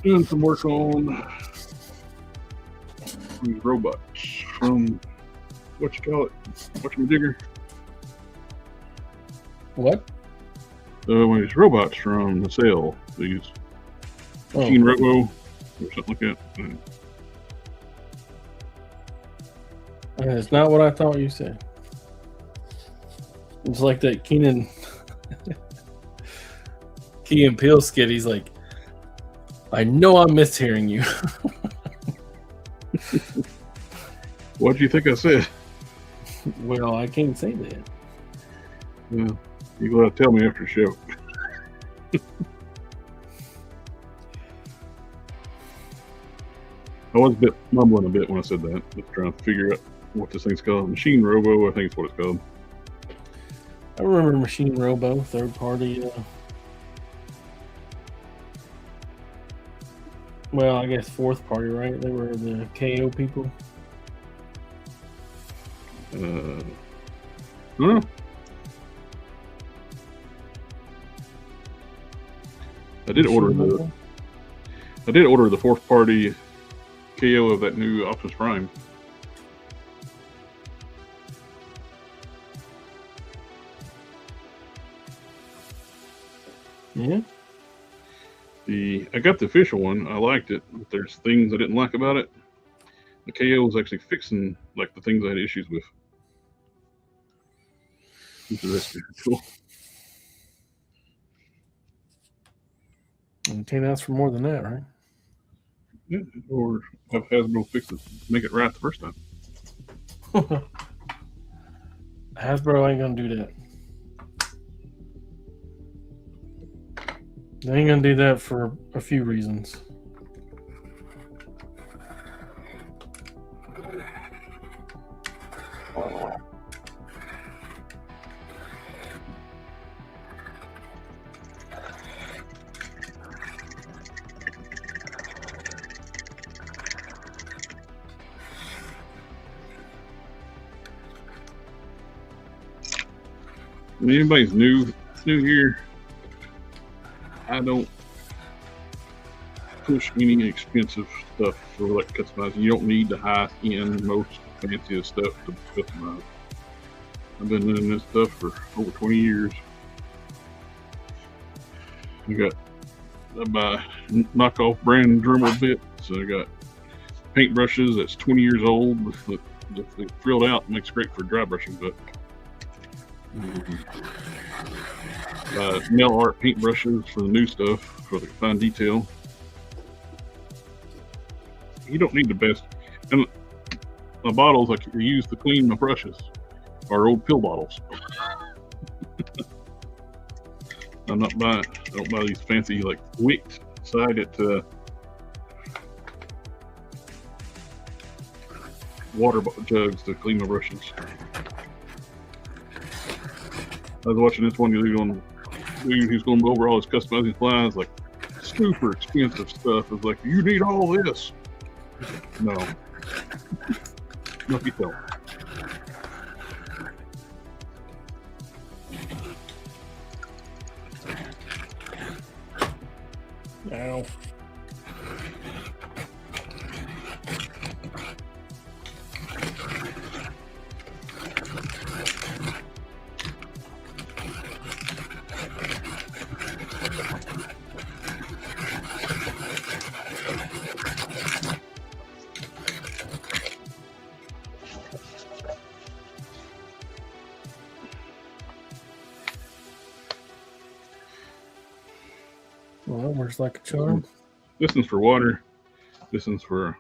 doing some work on these robots from Whatchamajigger. What? One of these robots from the sale. These Machine Robo or something like that. It's not what I thought you said. It's like that Keenan Peele skit. He's like, I know I'm mishearing you. What do you think I said? Well, I can't say that. Yeah, you gotta tell me after the show. I was mumbling a bit when I said that. Just trying to figure out what this thing's called. Machine Robo, I think is what it's called. I remember Machine Robo, third party. Well, I guess fourth party, right? They were the KO people. I don't know. I did order the fourth party KO of that new Optimus Prime. Yeah. I got the official one. I liked it, but there's things I didn't like about it. The KO was actually fixing like the things I had issues with. That's cool. You can't ask for more than that, right? Yeah, or have Hasbro fix it, make it right the first time. Hasbro ain't gonna do that. They ain't gonna do that for a few reasons. When anybody's new here, I don't push any expensive stuff for like customizing. You don't need the high-end, most fanciest stuff to customize. I've been doing this stuff for over 20 years. I buy knockoff brand Dremel bits. So I got paintbrushes that's 20 years old. If they frilled out, it makes great for dry brushing, but nail art paintbrushes for the new stuff, for the fine detail. You don't need the best. And the bottles I use to clean my brushes are old pill bottles. I don't buy these fancy like wicked sided water jugs to clean my brushes. I was watching this one dude who's going over all his customizing supplies, like super expensive stuff. It's like, you need all this. No. No, you don't. Ow. Well, that works like a charm. This one's for water. This one's for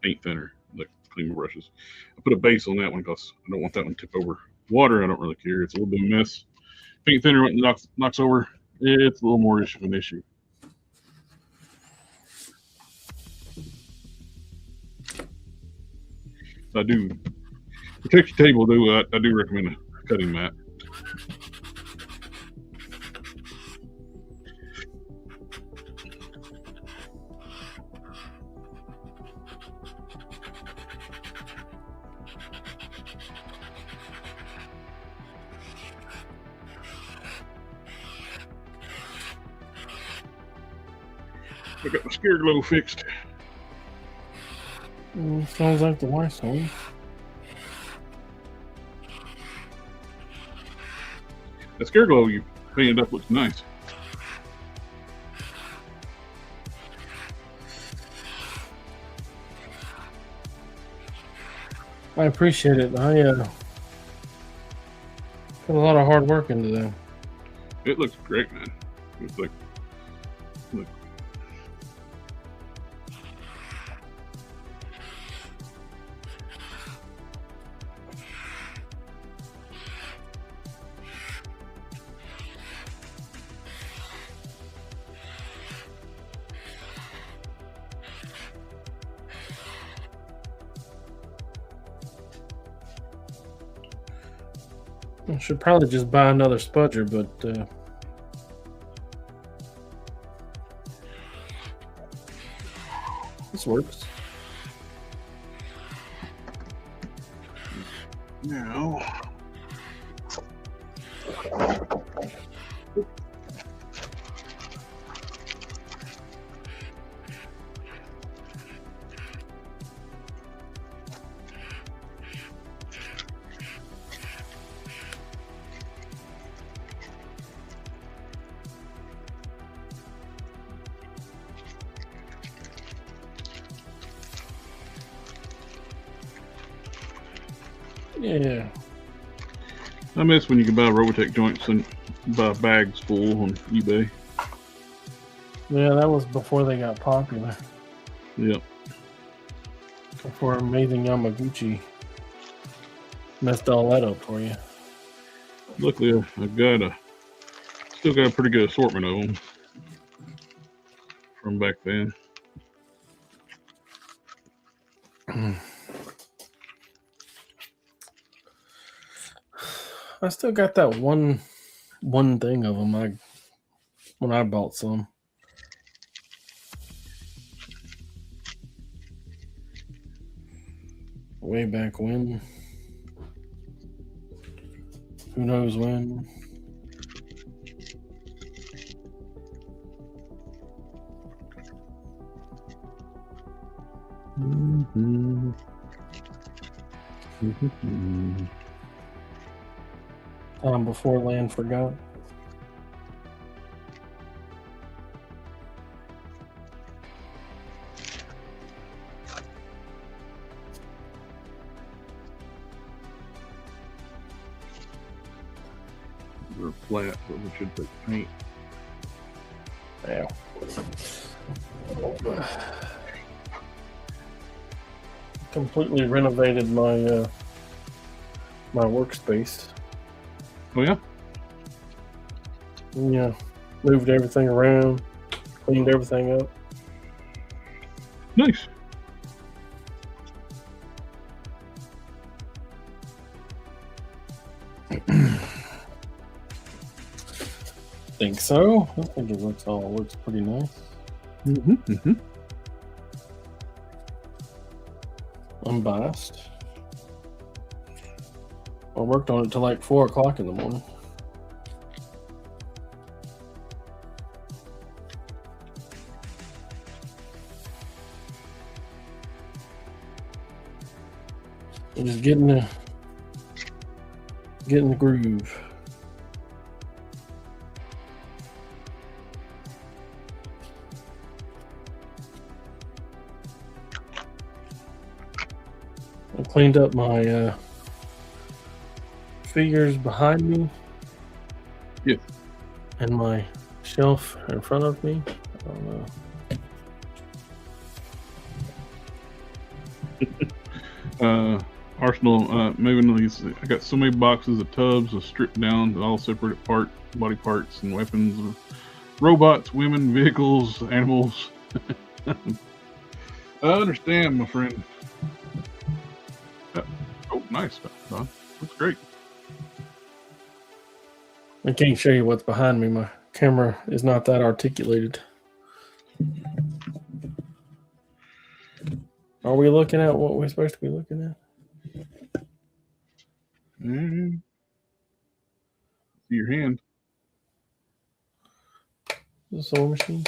paint thinner, like clean brushes. I put a base on that one because I don't want that one to tip over. Water, I don't really care. It's a little bit of a mess. paint thinner knocks over, it's a little more of an issue. I do protect your table. I do recommend a cutting mat. I got my scare glow fixed. Sounds like the wife's home. That scare glow you painted up looks nice. I appreciate it. I put a lot of hard work into that. It looks great, man. It's like, look. I should probably just buy another spudger, but this works. Now, yeah. I miss when you can buy Robotech joints and buy bags full on eBay. Yeah, that was before they got popular. Yep. Before amazing Yamaguchi messed all that up for you. Luckily, I still got a pretty good assortment of them from back then. I still got that one thing of them when I bought some. Way back when. Who knows when? Before land forgot. They're flat, so we should put paint. Yeah. Completely renovated my my workspace. Oh yeah? Yeah. Moved everything around, cleaned everything up. Nice. Think so. I think it looks pretty nice. Unbiased. I worked on it till like 4 o'clock in the morning. Just getting the groove. I cleaned up my figures behind me. Yeah. And my shelf in front of me. I don't know. Arsenal, moving these. I got so many boxes of tubs of stripped down, all separate body parts and weapons, robots, women, vehicles, animals. I understand, my friend. Oh, nice. That's great. I can't show you what's behind me. My camera is not that articulated. Are we looking at what we're supposed to be looking at? See your hand. The sewing machine?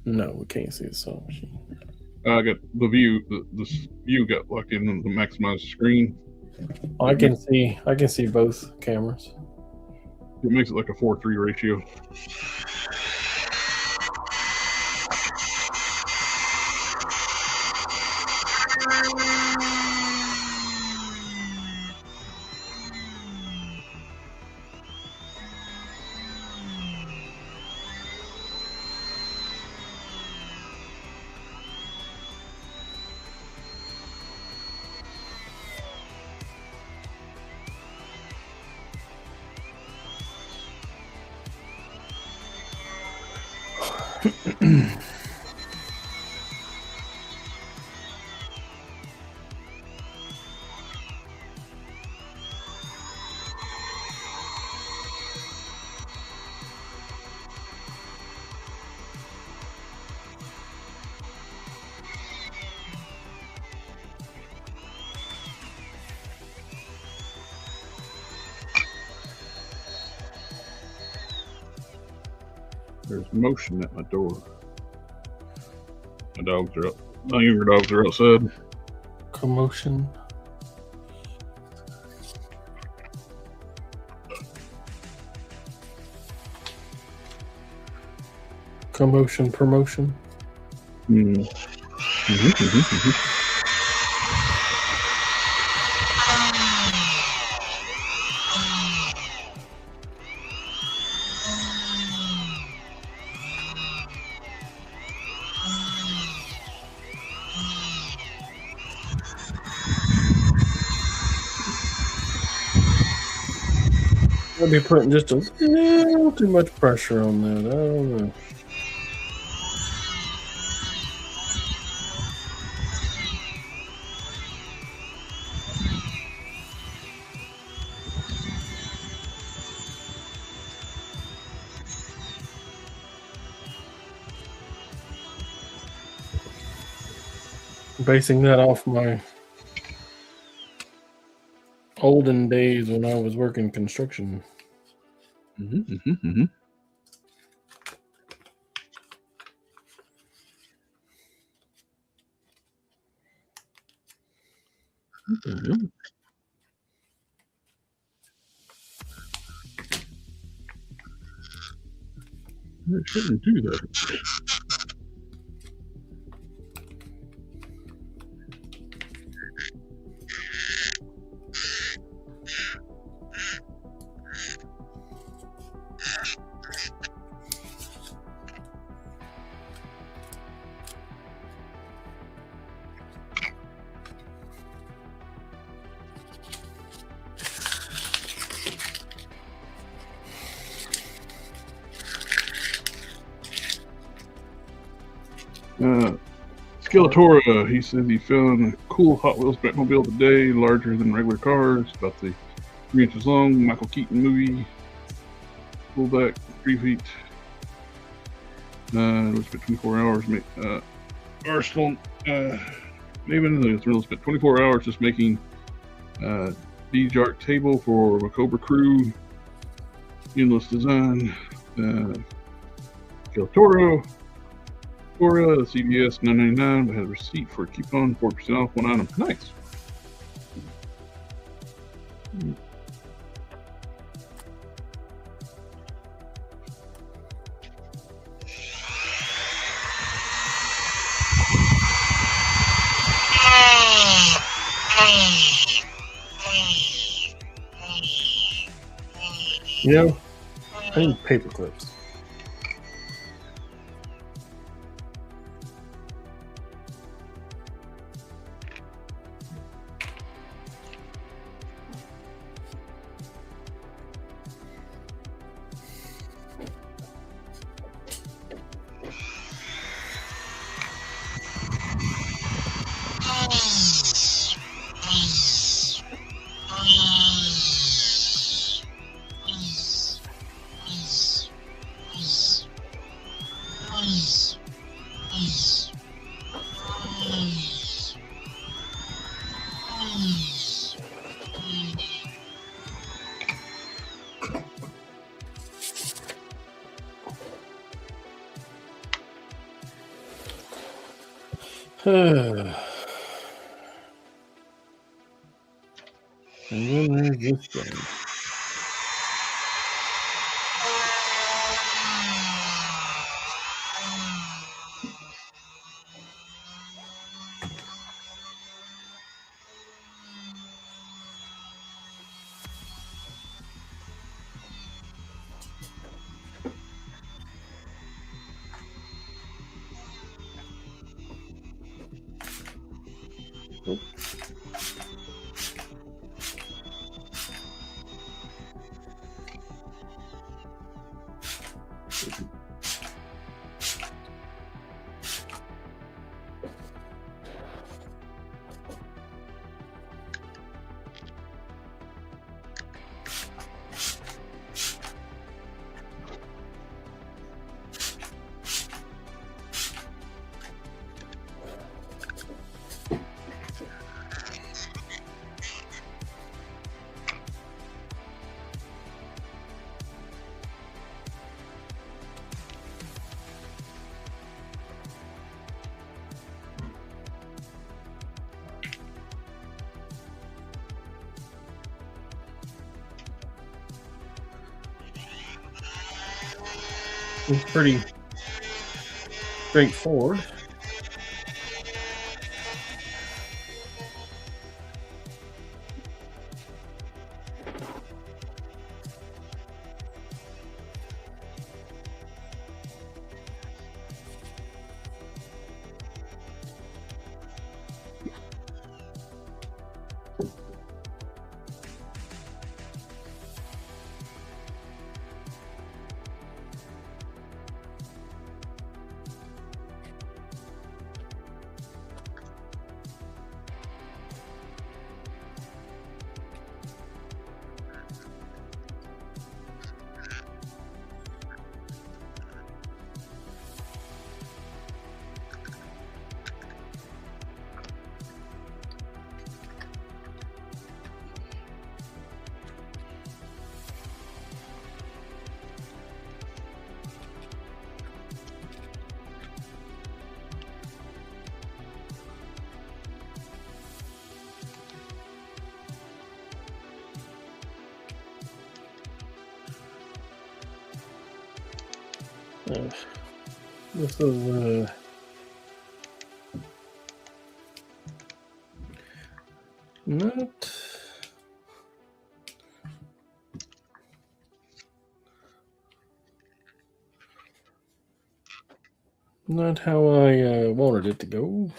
No, we can't see the sewing machine. I got the view. The view got locked in the maximized screen. I can see both cameras. It makes it like a 4:3 ratio. There's motion at my door. My dogs are up. My younger dogs are outside. Commotion. Commotion, promotion. I'll be putting just a little too much pressure on that. I don't know. Basing that off my olden days when I was working construction. I shouldn't do that. Skeletora, he says he found a cool Hot Wheels Batmobile today, larger than regular cars, about 3 inches long, Michael Keaton movie, pullback, 3 feet. It was spent 24 hours. Arsenal, Maven, it's really spent 24 hours just making D-Jart table for Macabre Crew, endless design, Skeletora. CVS $9.99. We had a receipt for a coupon, 4% off one item. Nice. You know, I need paper clips. And then there's this thing. It's pretty straightforward. This is not how I wanted it to go.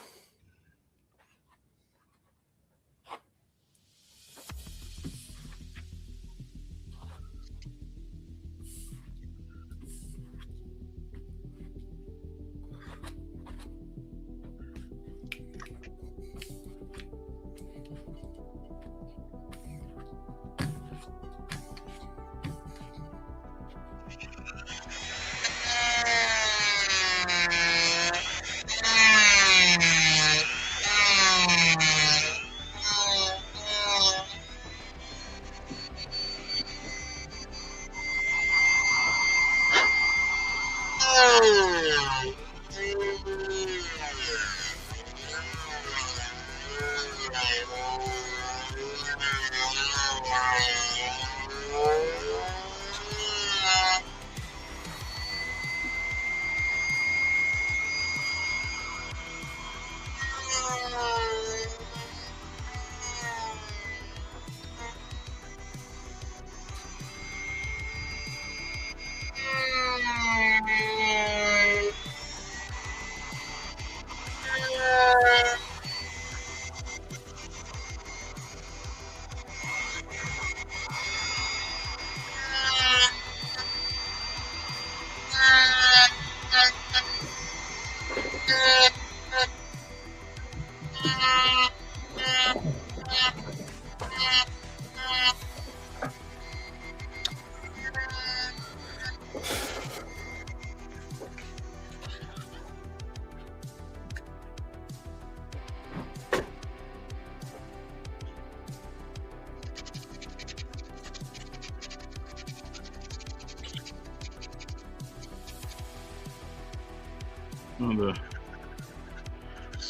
The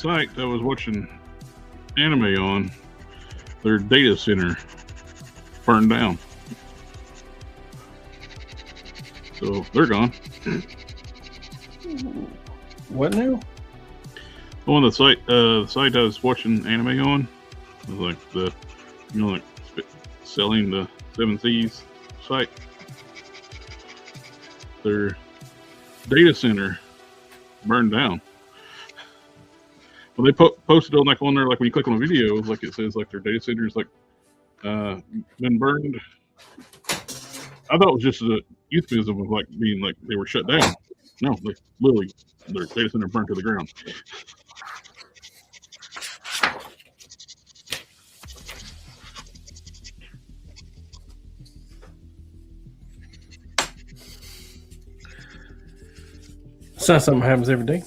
site I was watching anime on, their data center burned down. So they're gone. What now? On the site I was watching anime on, it was like the, like selling the 7 Seas site. Their data center burned down. Well, they posted on on there, like when you click on a video, like it says like their data center is like been burned. I thought it was just a euphemism of like being like they were shut down. No, like literally their data center burned to the ground. It's not something that happens every day.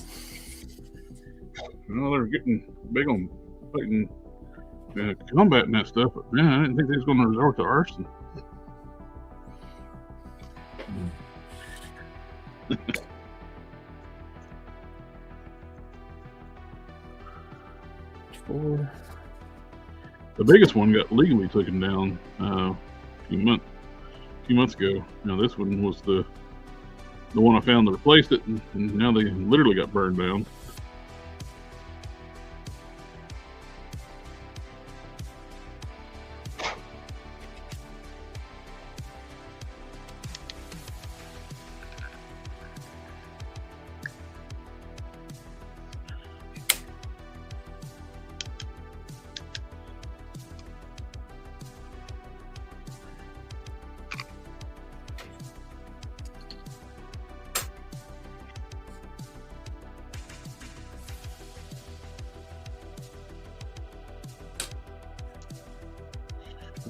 Well, they're getting big on fighting, combating that stuff, but man, I didn't think they was going to resort to arson. The biggest one got legally taken down a few months ago. Now this one was the one I found that replaced it, and now they literally got burned down.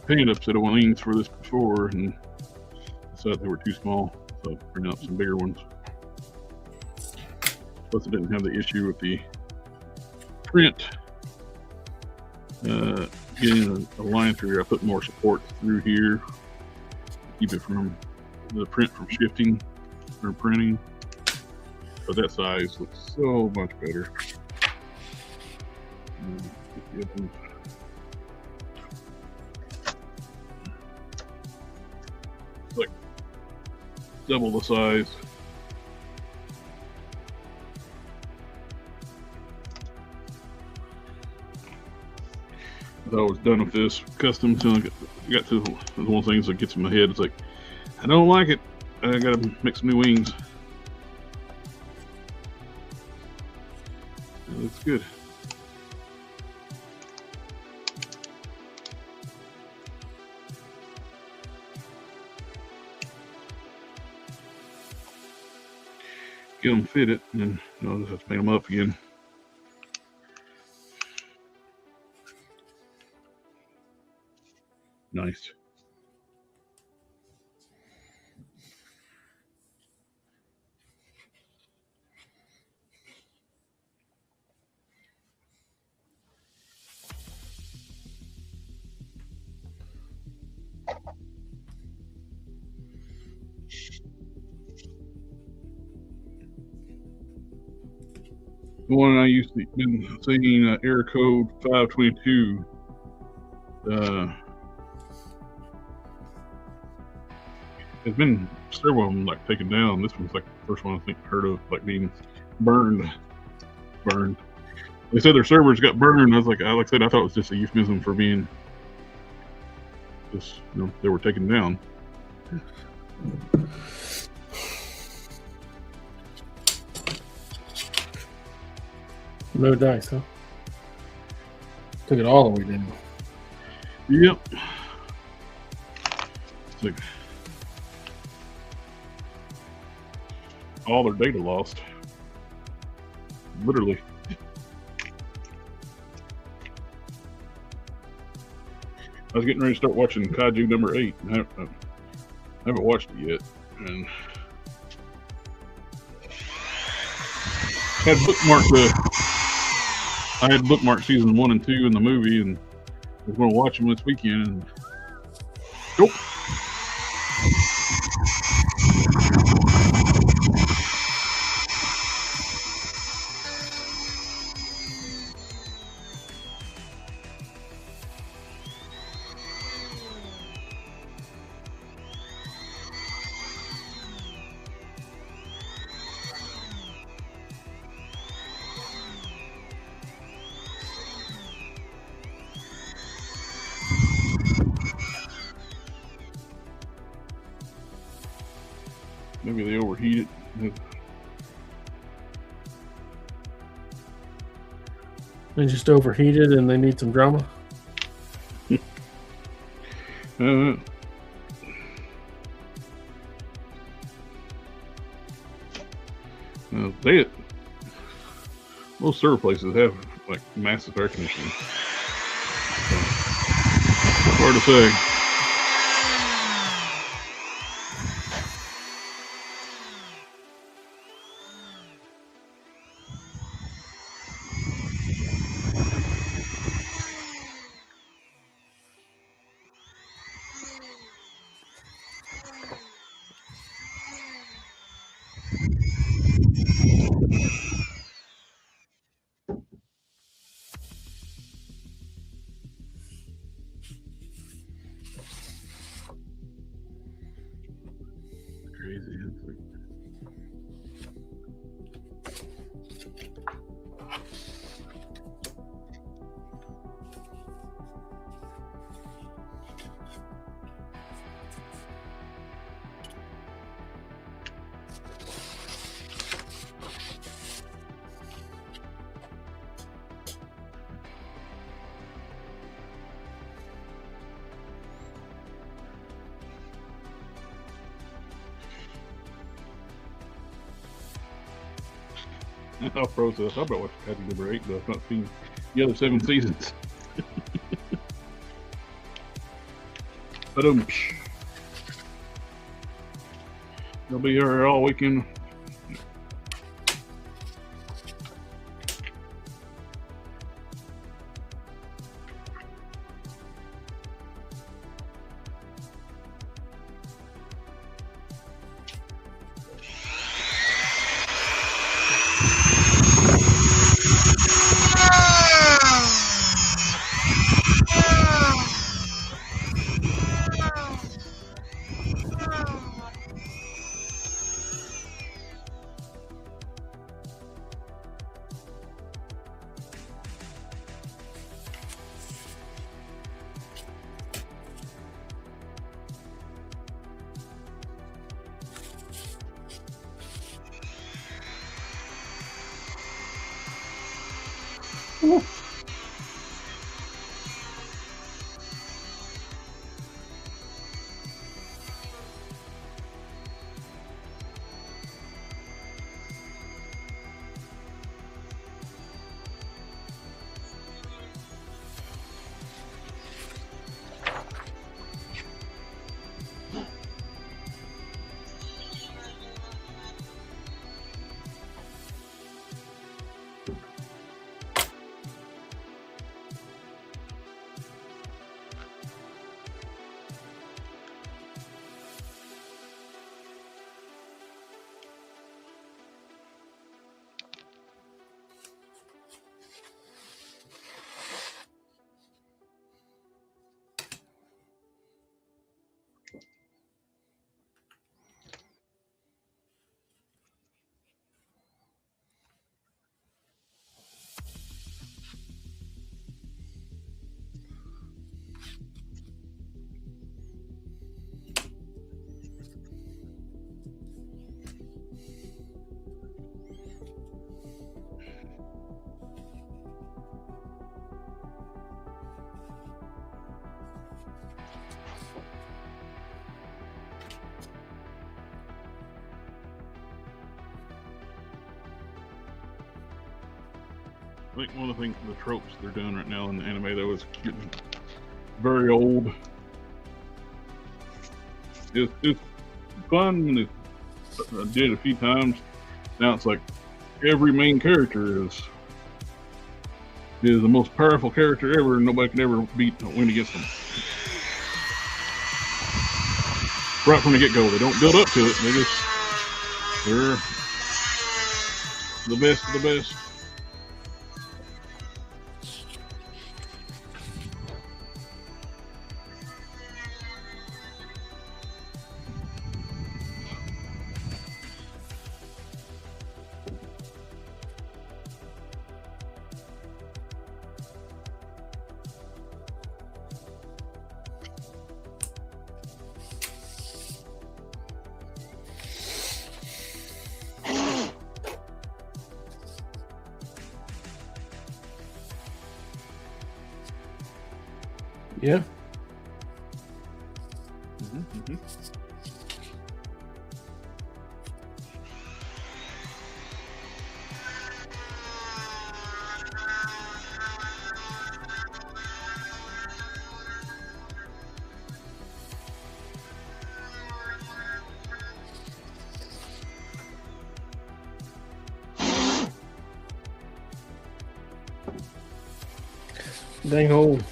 Paint up set of wings for this before, and decided they were too small, so I bring out some bigger ones. Plus, I didn't have the issue with the print getting a line through. I put more support through here, keep it from the print from shifting or printing. But that size looks so much better. Like double the size. I thought I was done with this custom until I got to the one thing that gets in my head. It's like, I don't like it. I gotta make some new wings. That looks good. Get them fitted, and then I'll just have to paint them up again. Nice. The one I used to been seeing error code 522. There's been several of them like taken down. This one's like the first one I think heard of like being burned. They said their servers got burned. I was like I said, I thought it was just a euphemism for being just, you know, they were taken down. No dice, huh? Took it all the way down. Yep. It's like all their data lost. Literally. I was getting ready to start watching Kaiju number 8. I haven't watched it yet, and I had bookmarked season 1 and 2 in the movie, and I was going to watch them this weekend. And nope. Maybe they overheat it. They just overheated and they need some drama. Most server places have like massive air conditioning. Hard to say. Crazy. I thought process. I about watched Happy number 8, but I've not seen the other 7 seasons. But they'll be here all weekend. I think one of the things, the tropes they're doing right now in the anime, though, is getting very old. It's fun when it did a few times. Now it's like every main character is the most powerful character ever, and nobody can ever win against them. Right from the get-go, they don't build up to it. They're the best of the best. Yeah. Dang old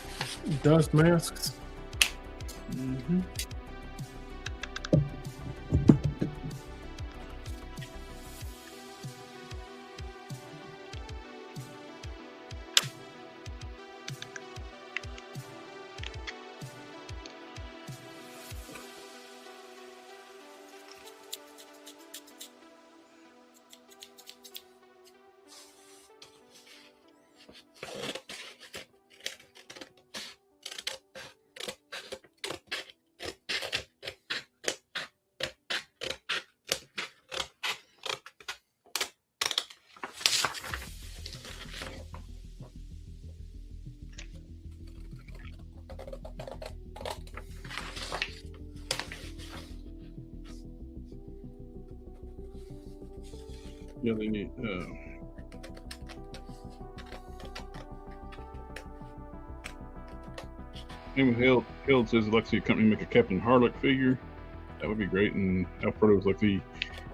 dust masks. Yeah, they need. Held says he'd like to see a company make a Captain Harlock figure. That would be great. And Alfredo was like, the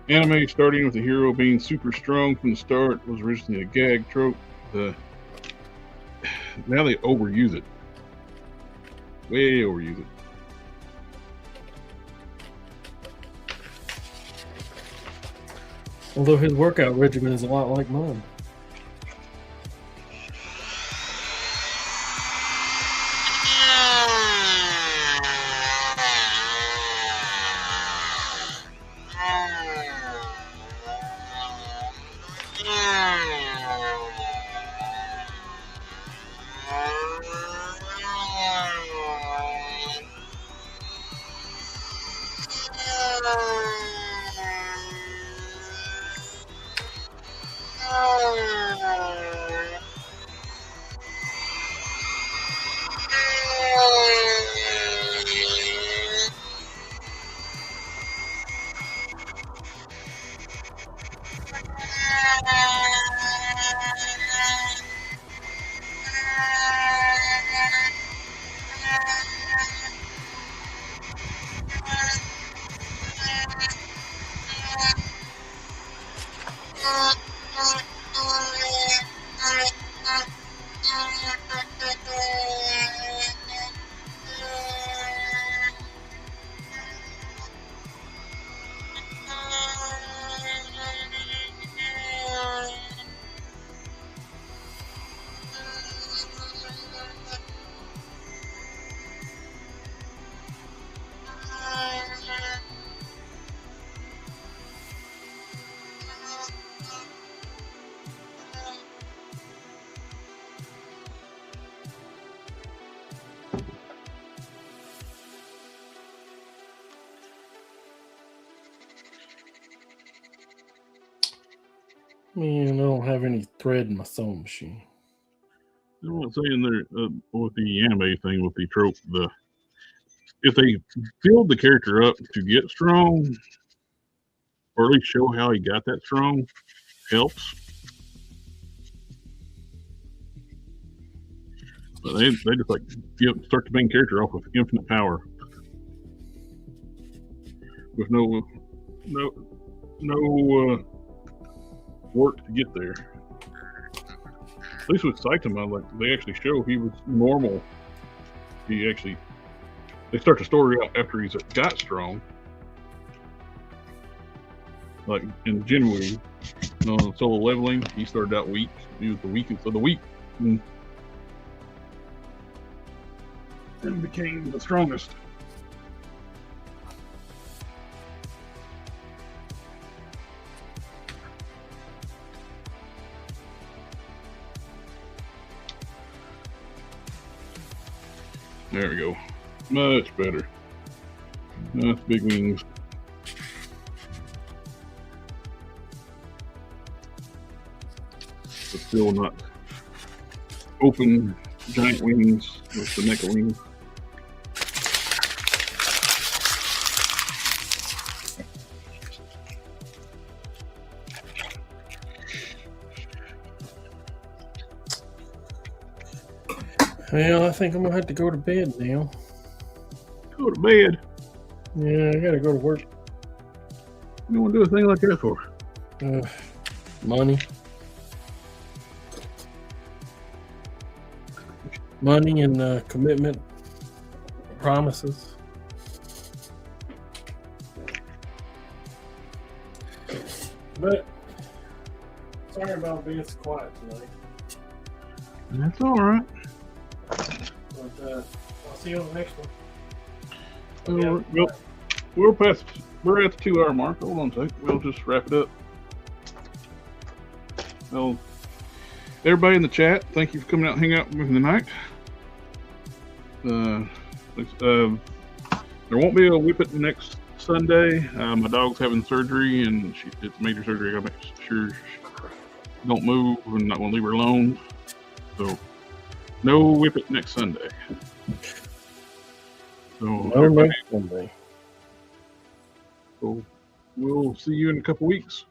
anime starting with the hero being super strong from the start was originally a gag trope. Now they overuse it. Way overuse it. Although his workout regimen is a lot like mine. Man, I don't have any thread in my sewing machine. I'm not saying there with the anime thing with the trope. If they build the character up to get strong, or at least show how he got that strong, helps. But they just like start the main character off with infinite power, with no work to get there. At least with Saitama, like they actually show he was normal. They start the story out after he's got strong. Like in Genwu, on solo leveling, he started out weak. He was the weakest of the weak, and became the strongest. There we go. Much better. That's big wings. But still not open giant wings with the mecha wings. Well, I think I'm gonna have to go to bed now. Go to bed. Yeah, I gotta go to work. You don't want to do a thing like that for? Money. Money and commitment, promises. But sorry about being so quiet tonight. That's all right. But I'll see you on the next one. We're at the 2 hour mark. Hold on a sec. We'll just wrap it up. Well, everybody in the chat, thank you for coming out and hanging out with me tonight. There won't be a WIP IT next Sunday. My dog's having surgery, and it's major surgery. I gotta make sure she don't move. I'm not gonna leave her alone. So, no WIP IT next Sunday. So, Next Sunday. So we'll see you in a couple weeks.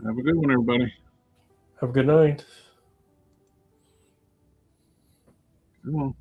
Have a good one, everybody. Have a good night. Come on.